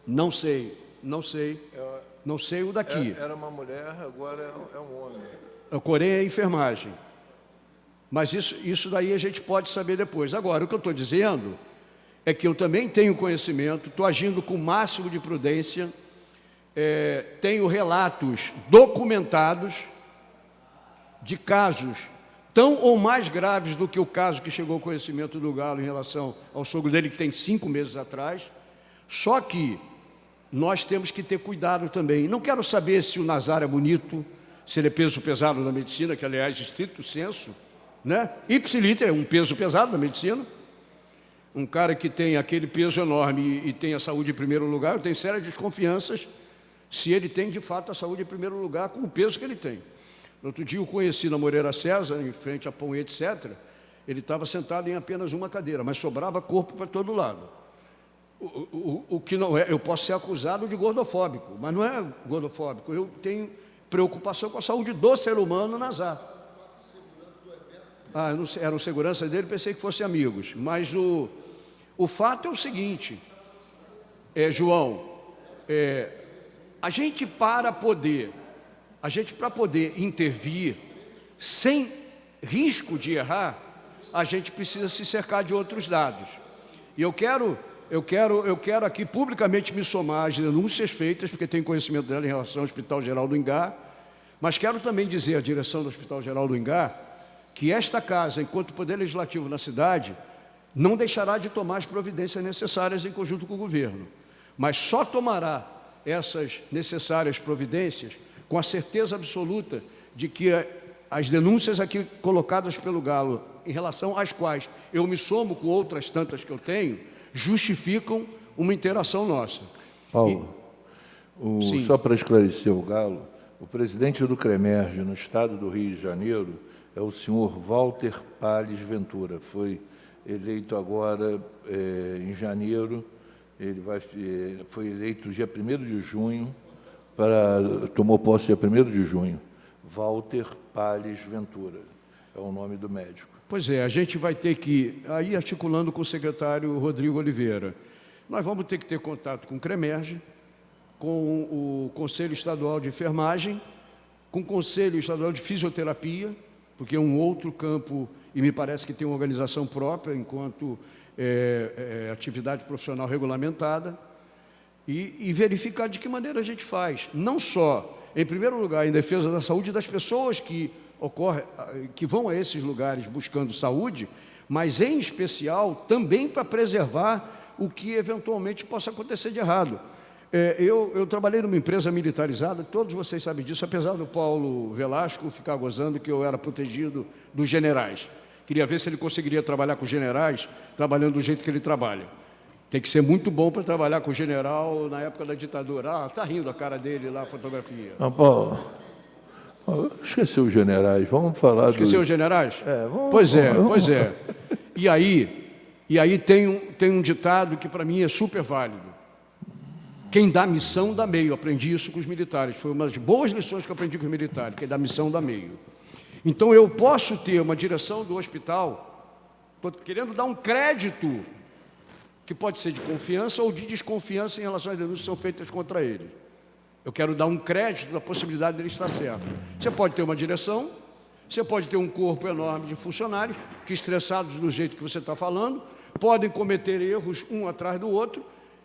Não sei o daqui. Era uma mulher, agora é um homem. A Coreia é enfermagem. Mas isso daí a gente pode saber depois. Agora, o que eu estou dizendo é que eu também tenho conhecimento, estou agindo com o máximo de prudência, tenho relatos documentados de casos tão ou mais graves do que o caso que chegou ao conhecimento do Galo em relação ao sogro dele, que tem 5 meses atrás. Só que nós temos que ter cuidado também. Não quero saber se o Nazar é bonito, se ele é peso pesado na medicina, que, aliás, estrito senso, né? Ipsiliter é um peso pesado na medicina. Um cara que tem aquele peso enorme e tem a saúde em primeiro lugar, eu tenho sérias desconfianças se ele tem, de fato, a saúde em primeiro lugar com o peso que ele tem. No outro dia eu conheci na Moreira César, em frente a Pão, etc. Ele estava sentado em apenas uma cadeira, mas sobrava corpo para todo lado. O que não é, eu posso ser acusado de gordofóbico, mas não é gordofóbico. Eu tenho preocupação com a saúde do ser humano, Nazar. Eu não sei, eram segurança dele, pensei que fossem amigos. Mas o fato é o seguinte, João, a gente para poder intervir sem risco de errar, a gente precisa se cercar de outros dados. E eu quero aqui publicamente me somar às denúncias feitas, porque tenho conhecimento dela em relação ao Hospital Geral do Ingá, mas quero também dizer à direção do Hospital Geral do Ingá que esta casa, enquanto Poder Legislativo na cidade, não deixará de tomar as providências necessárias em conjunto com o governo, mas só tomará essas necessárias providências com a certeza absoluta de que as denúncias aqui colocadas pelo Galo, em relação às quais eu me somo com outras tantas que eu tenho, justificam uma interação nossa. Paulo, só para esclarecer o Galo, o presidente do CREMERGE no estado do Rio de Janeiro é o senhor Walter Palles Ventura. Foi eleito agora em janeiro, foi eleito dia 1º de junho, tomou posse dia 1º de junho. Walter Palles Ventura é o nome do médico. Pois é, a gente vai ter que, aí articulando com o secretário Rodrigo Oliveira, nós vamos ter que ter contato com o CREMERGE, com o Conselho Estadual de Enfermagem, com o Conselho Estadual de Fisioterapia, porque é um outro campo e me parece que tem uma organização própria enquanto atividade profissional regulamentada, e verificar de que maneira a gente faz, não só, em primeiro lugar, em defesa da saúde das pessoas que vão a esses lugares buscando saúde, mas, em especial, também para preservar o que eventualmente possa acontecer de errado. Eu trabalhei numa empresa militarizada, todos vocês sabem disso, apesar do Paulo Velasco ficar gozando que eu era protegido dos generais. Queria ver se ele conseguiria trabalhar com generais, trabalhando do jeito que ele trabalha. Tem que ser muito bom para trabalhar com o general na época da ditadura. Está rindo a cara dele lá, a fotografia. Não, Paulo, esqueceu os generais, vamos falar Esqueceu os generais? Vamos, pois é, vamos. pois é. E aí tem um ditado que para mim é super válido. Quem dá missão, dá meio. Aprendi isso com os militares. Foi uma das boas lições que eu aprendi com os militares. Quem dá missão, dá meio. Então, eu posso ter uma direção do hospital, estou querendo dar um crédito, que pode ser de confiança ou de desconfiança em relação às denúncias que são feitas contra ele. Eu quero dar um crédito da possibilidade dele estar certo. Você pode ter uma direção, você pode ter um corpo enorme de funcionários, que estressados do jeito que você está falando, podem cometer erros um atrás do outro,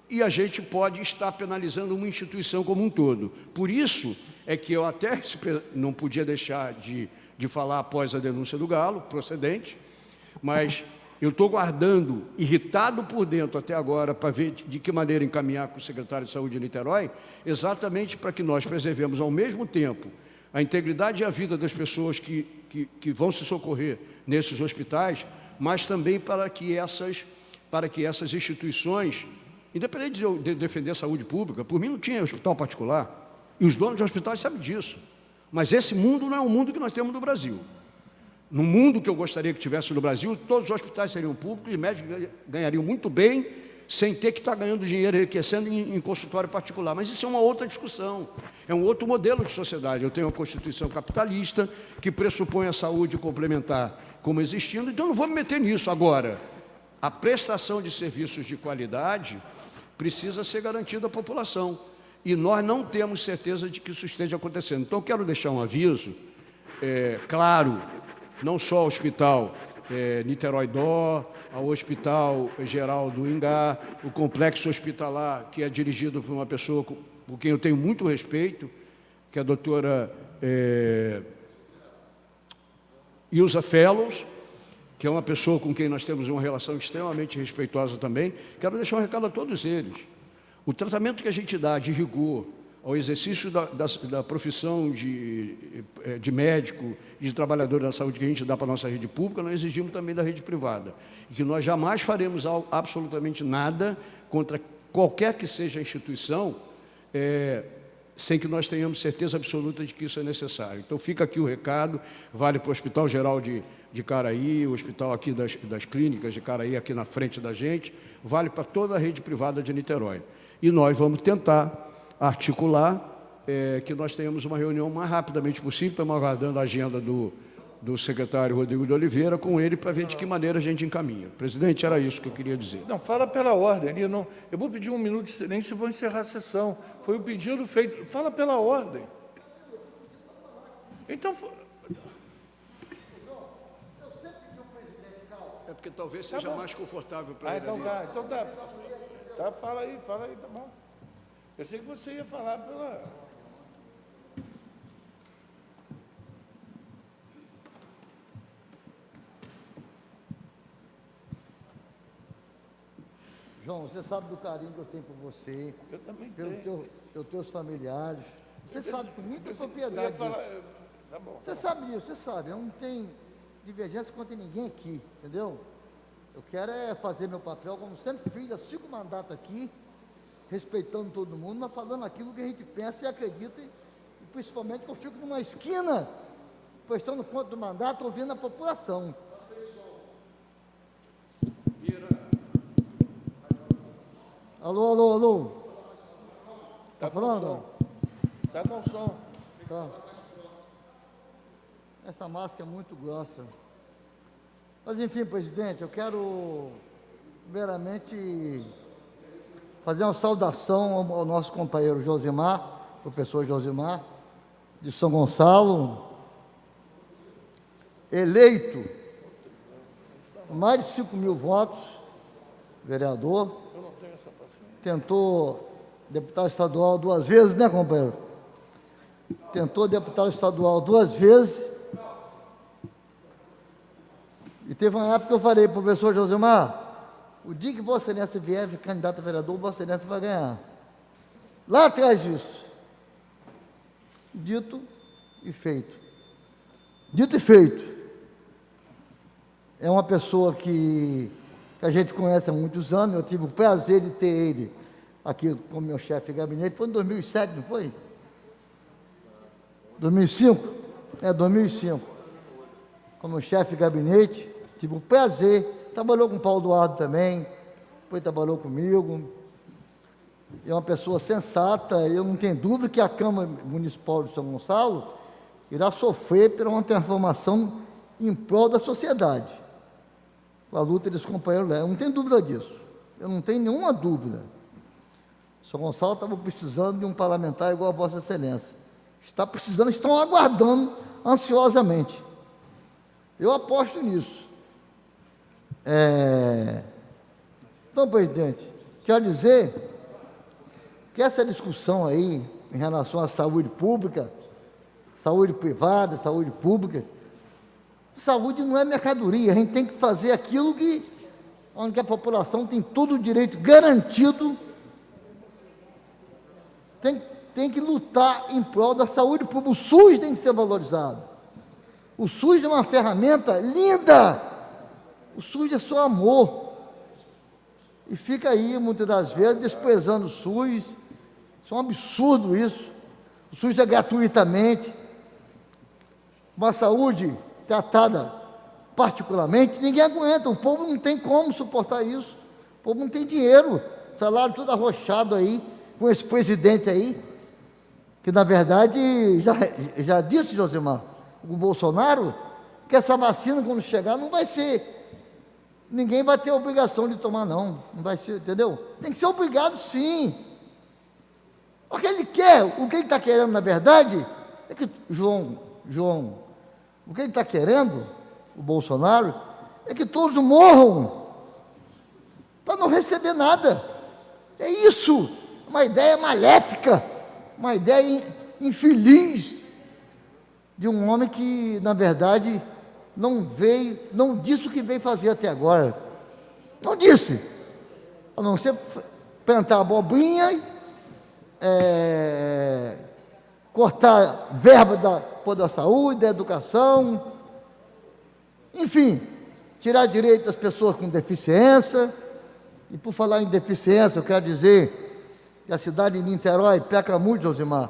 e a gente pode estar penalizando uma instituição como um todo. Por isso é que eu até não podia deixar de falar após a denúncia do Galo, procedente, mas eu estou guardando, irritado por dentro até agora, para ver de que maneira encaminhar com o secretário de Saúde de Niterói, exatamente para que nós preservemos ao mesmo tempo a integridade e a vida das pessoas que vão se socorrer nesses hospitais, mas também para que essas instituições, independente de eu defender a saúde pública, por mim não tinha hospital particular, e os donos de hospitais sabem disso, mas esse mundo não é o mundo que nós temos no Brasil. No mundo que eu gostaria que tivesse no Brasil, todos os hospitais seriam públicos e médicos ganhariam muito bem, sem ter que estar ganhando dinheiro, enriquecendo em consultório particular. Mas isso é uma outra discussão, é um outro modelo de sociedade. Eu tenho uma Constituição capitalista que pressupõe a saúde complementar como existindo, então eu não vou me meter nisso. Agora, a prestação de serviços de qualidade precisa ser garantida à população, e nós não temos certeza de que isso esteja acontecendo. Então, eu quero deixar um aviso, claro, não só ao Hospital Niterói Dó, ao Hospital Geral do Ingá, o complexo hospitalar, que é dirigido por uma pessoa por quem eu tenho muito respeito, que é a doutora Ilza Fellows, que é uma pessoa com quem nós temos uma relação extremamente respeitosa também. Quero deixar um recado a todos eles. O tratamento que a gente dá de rigor ao exercício da profissão de médico e de trabalhador da saúde que a gente dá para a nossa rede pública, nós exigimos também da rede privada. E que nós jamais faremos absolutamente nada contra qualquer que seja a instituição, sem que nós tenhamos certeza absoluta de que isso é necessário. Então, fica aqui o recado, vale para o Hospital Geral de Caraí, o hospital aqui das clínicas de Caraí, aqui na frente da gente, vale para toda a rede privada de Niterói. E nós vamos tentar articular que nós tenhamos uma reunião o mais rapidamente possível. Estamos aguardando a agenda do secretário Rodrigo de Oliveira com ele para ver de que maneira a gente encaminha. Presidente, era isso que eu queria dizer. Não, fala pela ordem. Eu vou pedir 1 minuto de silêncio e vou encerrar a sessão. Foi o pedido feito. Fala pela ordem. Então... É porque talvez seja mais confortável para ele. Então tá. Tá, fala aí, tá bom. Eu sei que você ia falar pela... João, você sabe do carinho que eu tenho por você, Eu também pelos teus familiares. Você sabe com muita Eu propriedade. ia falar... Tá bom. Você sabe disso, você sabe. Eu não tenho divergência contra ninguém aqui, entendeu? Eu quero fazer meu papel, como sempre fiz, há 5 mandatos aqui, respeitando todo mundo, mas falando aquilo que a gente pensa e acredita, e principalmente que eu fico numa esquina, prestando conta do mandato, ouvindo a população. Alô? Tá falando? Tá com som. Tá. Essa máscara é muito grossa. Mas, enfim, presidente, eu quero, primeiramente, fazer uma saudação ao nosso companheiro Josimar, professor Josimar, de São Gonçalo, eleito mais de 5 mil votos, vereador. Tentou deputado estadual 2 vezes, né, companheiro? Tentou deputado estadual 2 vezes. E teve uma época que eu falei, professor Josemar, o dia que Vossa Excelência vier candidato a vereador, Vossa Excelência vai ganhar. Lá atrás disso. Dito e feito. Dito e feito. É uma pessoa que a gente conhece há muitos anos. Eu tive o prazer de ter ele aqui como meu chefe de gabinete. Foi em 2007, não foi? 2005? 2005. Como chefe de gabinete, tive o prazer. Trabalhou com o Paulo Eduardo também, depois trabalhou comigo. É uma pessoa sensata. Eu não tenho dúvida que a Câmara Municipal de São Gonçalo irá sofrer por uma transformação em prol da sociedade. A luta dos companheiros lá, eu não tenho dúvida disso. Eu não tenho nenhuma dúvida. São Gonçalo estava precisando de um parlamentar igual a Vossa Excelência. Está precisando, estão aguardando ansiosamente. Eu aposto nisso. Então, presidente, quero dizer que essa discussão aí, em relação à saúde pública, saúde privada, saúde pública, saúde não é mercadoria, a gente tem que fazer aquilo onde a população tem todo o direito garantido, tem que lutar em prol da saúde pública. O SUS tem que ser valorizado. O SUS é uma ferramenta linda, o SUS é só amor, e fica aí, muitas das vezes, desprezando o SUS. Isso é um absurdo isso. O SUS é gratuitamente, uma saúde tratada particularmente, ninguém aguenta, o povo não tem como suportar isso, o povo não tem dinheiro, salário tudo arrochado aí, com esse presidente aí, que na verdade, já disse, Josemar, o Bolsonaro, que essa vacina quando chegar não vai ser, ninguém vai ter obrigação de tomar não vai ser, entendeu? Tem que ser obrigado sim. O que ele quer, o que ele está querendo na verdade, é que, João, o que ele está querendo, o Bolsonaro, é que todos morram, para não receber nada. É isso, uma ideia maléfica, uma ideia infeliz, de um homem que, na verdade, não disse o que veio fazer até agora. Não disse, a não ser plantar abobrinha, cortar verba da saúde, da educação, enfim, tirar direito das pessoas com deficiência. E por falar em deficiência, eu quero dizer que a cidade de Niterói peca muito, Josimar.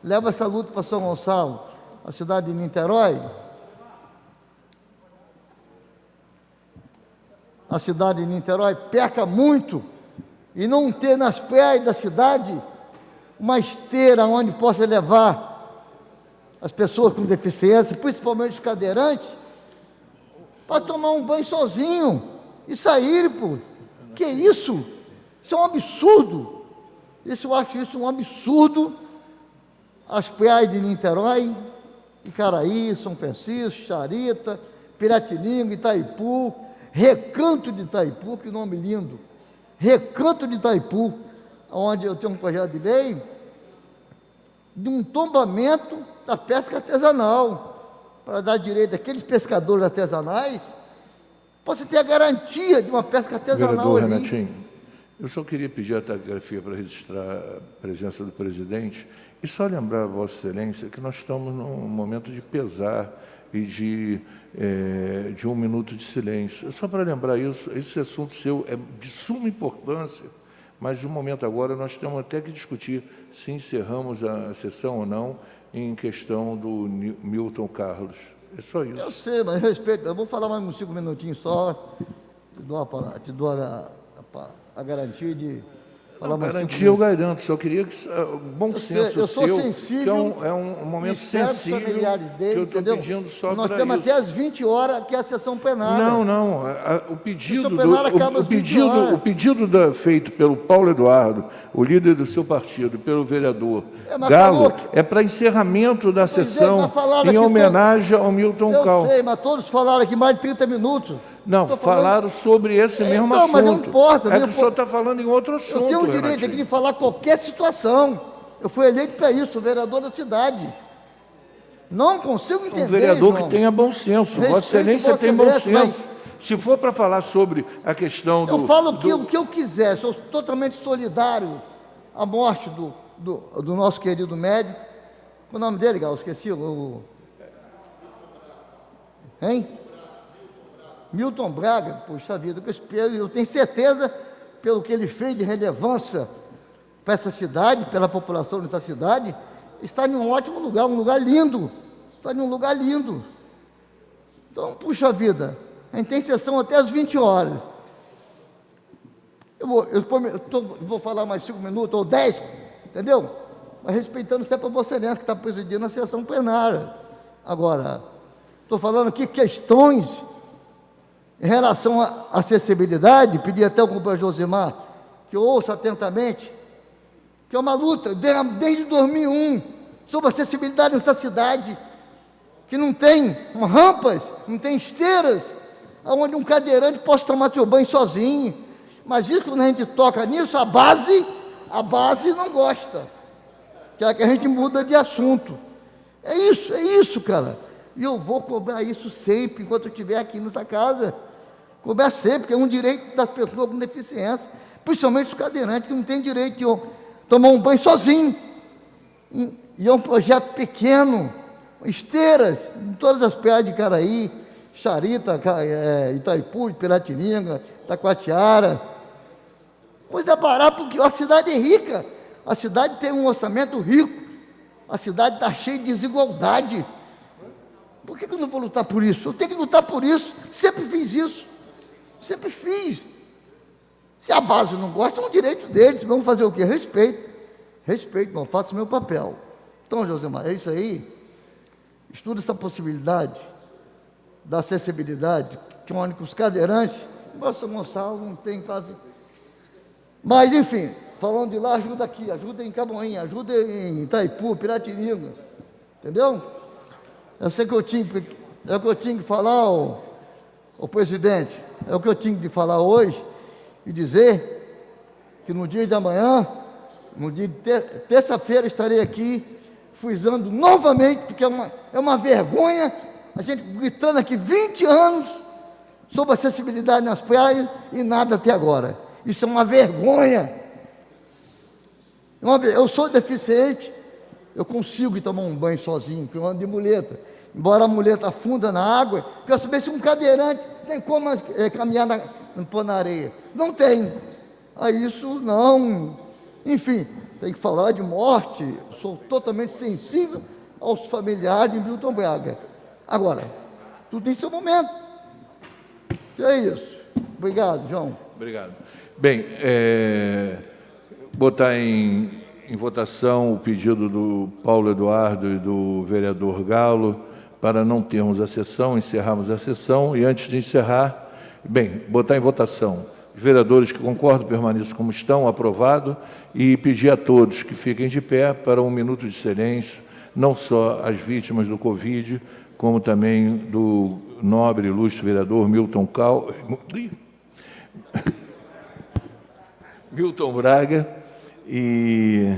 Leva essa luta para São Gonçalo. A cidade de Niterói, peca muito e não ter nas praias da cidade uma esteira onde possa levar as pessoas com deficiência, principalmente os cadeirantes, para tomar um banho sozinho e sair, pô. Que isso? Isso é um absurdo. Eu acho isso um absurdo. As praias de Niterói, Icaraí, São Francisco, Charita, Piratininga, Itaipu, Recanto de Itaipu, que nome lindo, Recanto de Itaipu, onde eu tenho um projeto de lei de um tombamento da pesca artesanal, para dar direito àqueles pescadores artesanais, possa ter a garantia de uma pesca artesanal. Vereador ali. Renatinho, eu só queria pedir a taquigrafia para registrar a presença do presidente e só lembrar a Vossa Excelência que nós estamos num momento de pesar e de 1 minuto de silêncio. Só para lembrar isso, esse assunto seu é de suma importância, mas no momento agora nós temos até que discutir se encerramos a sessão ou não em questão do Milton Carlos. É só isso. Eu sei, mas respeito, eu vou falar mais uns 5 minutinhos só, te dou a garantia de falar mais 5 Garantia eu minutos. garanto, só queria que bom senso eu sou seu, sensível, que é um momento espero os sensível familiares que deles, eu estou entendeu? pedindo só Nós para temos isso. até às 20 horas, que é a sessão plenária. Não, o pedido, O plenário acaba às 20 horas. o pedido feito pelo Paulo Eduardo, o líder do seu partido, pelo vereador mas Galo, falou que- é para encerramento da Pois é, sessão mas falaram em que homenagem ao Milton Eu Carlos. sei, mas todos falaram aqui mais de 30 minutos. Não, Tô falando- falaram sobre esse mesmo Então, assunto. mas não importa, É não que o senhor importa. está falando em outro assunto, Eu tenho o direito Renatinho. aqui de falar qualquer situação. Eu fui eleito para isso, sou vereador da cidade. Não consigo entender, Um vereador João. que tenha bom senso. Respeito Vossa Excelência Vossa tem bom Excelência, senso. Se for para falar sobre a questão do... Eu falo o que eu quiser, sou totalmente solidário à morte do nosso querido médico. O nome dele, Gal, esqueci. Hein? Milton Braga, puxa vida, eu tenho certeza, pelo que ele fez de relevância para essa cidade, pela população dessa cidade, está em um ótimo lugar, um lugar lindo. Está em um lugar lindo. Então, puxa vida, a gente tem sessão até às 20 horas. Eu vou falar mais 5 minutos ou 10, entendeu? Mas respeitando sempre a Vossa Excelência, que está presidindo a sessão plenária. Agora, estou falando aqui questões em relação à acessibilidade, pedi até ao companheiro Josimar que ouça atentamente, que é uma luta desde 2001 sobre acessibilidade nessa cidade, que não tem rampas, não tem esteiras, onde um cadeirante possa tomar seu banho sozinho. Mas isso, quando a gente toca nisso, a base não gosta, que é que a gente muda de assunto. É isso, cara. E eu vou cobrar isso sempre, enquanto eu estiver aqui nessa casa. Cobrar sempre, porque é um direito das pessoas com deficiência, principalmente os cadeirantes, que não têm direito de tomar um banho sozinho. E é um projeto pequeno, esteiras em todas as praias de Caraí, Charita, Itaipu, Piratininga, Taquatiara. Coisa barata, porque a cidade é rica, a cidade tem um orçamento rico, a cidade está cheia de desigualdade. Por que eu não vou lutar por isso? Eu tenho que lutar por isso, sempre fiz isso, sempre fiz. Se a base não gosta, é um direito deles, vamos fazer o quê? Respeito, não faço o meu papel. Então, Josemar, é isso aí. Estuda essa possibilidade da acessibilidade, que onde os cadeirantes, embora São Gonçalo não tem quase. Mas, enfim, falando de lá, ajuda aqui, ajuda em Caboinha, ajuda em Itaipu, Piratininga, entendeu? Eu sei que eu tinha que falar, o presidente, é o que eu tinha de falar hoje, e dizer que no dia de amanhã, no dia de terça-feira, estarei aqui frisando novamente, porque é uma vergonha a gente gritando aqui 20 anos sobre acessibilidade nas praias e nada até agora. Isso é uma vergonha. Eu sou deficiente, eu consigo ir tomar um banho sozinho, porque eu ando de muleta. Embora a muleta afunda na água, eu quero saber se um cadeirante tem como caminhar na areia. Não tem. Isso não. Enfim, tem que falar de morte. Sou totalmente sensível aos familiares de Milton Braga. Agora, tudo tem seu momento. É isso. Obrigado, João. Obrigado. Bem, botar em votação o pedido do Paulo Eduardo e do vereador Galo para não termos a sessão, encerrarmos a sessão. E antes de encerrar, botar em votação. Os vereadores que concordam permaneçam como estão, aprovado, e pedir a todos que fiquem de pé para um minuto de silêncio, não só as vítimas do Covid, como também do nobre e ilustre vereador Milton Braga, e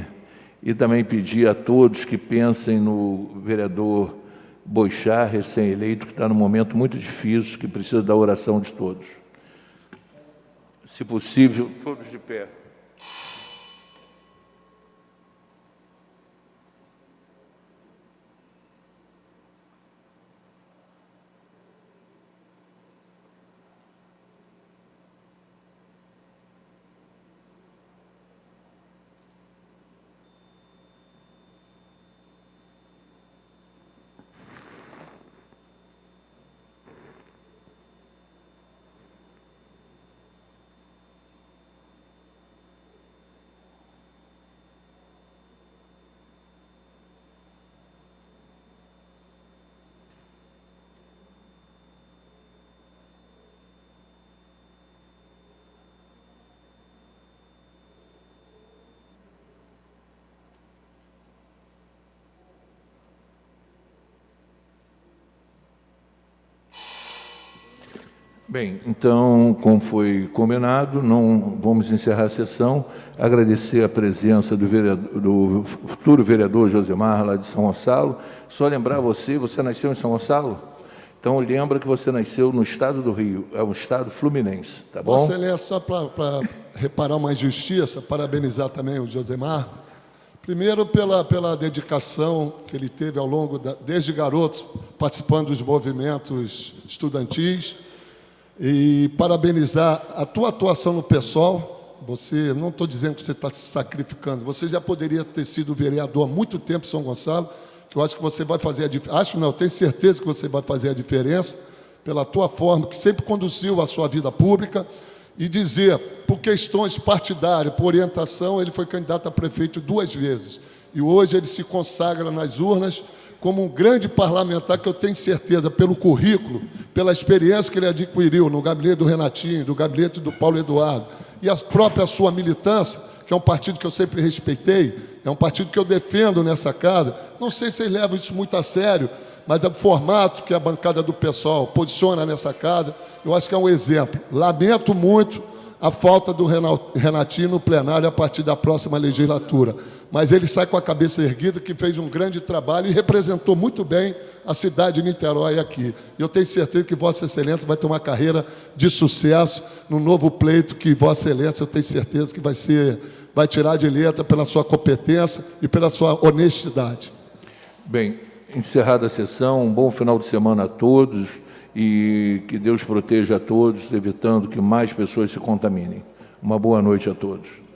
também pedir a todos que pensem no vereador Boixá, recém-eleito, que está num momento muito difícil, que precisa da oração de todos. Se possível, todos de pé. Bem, então, como foi combinado, não vamos encerrar a sessão. Agradecer a presença do futuro vereador Josemar, lá de São Gonçalo. Só lembrar você nasceu em São Gonçalo? Então, lembra que você nasceu no estado do Rio, é um estado fluminense, tá bom? Vossa Excelência, só para reparar uma injustiça, parabenizar também o Josemar. Primeiro, pela dedicação que ele teve ao longo, desde garotos, participando dos movimentos estudantis. E parabenizar a tua atuação no PSOL. Você, não estou dizendo que você está se sacrificando, você já poderia ter sido vereador há muito tempo em São Gonçalo, que eu acho que você vai fazer a diferença. Acho não, eu tenho certeza que você vai fazer a diferença pela tua forma, que sempre conduziu a sua vida pública. E dizer, por questões partidárias, por orientação, ele foi candidato a prefeito 2 vezes. E hoje ele se consagra nas urnas como um grande parlamentar, que eu tenho certeza, pelo currículo, pela experiência que ele adquiriu no gabinete do Renatinho, do gabinete do Paulo Eduardo, e a própria sua militância, que é um partido que eu sempre respeitei, é um partido que eu defendo nessa casa. Não sei se vocês levam isso muito a sério, mas o formato que a bancada do PSOL posiciona nessa casa, eu acho que é um exemplo. Lamento muito a falta do Renatinho no plenário a partir da próxima legislatura. Mas ele sai com a cabeça erguida, que fez um grande trabalho e representou muito bem a cidade de Niterói aqui. Eu tenho certeza que Vossa Excelência vai ter uma carreira de sucesso no novo pleito que Vossa Excelência, eu tenho certeza que vai tirar de letra pela sua competência e pela sua honestidade. Bem, encerrada a sessão, um bom final de semana a todos e que Deus proteja a todos, evitando que mais pessoas se contaminem. Uma boa noite a todos.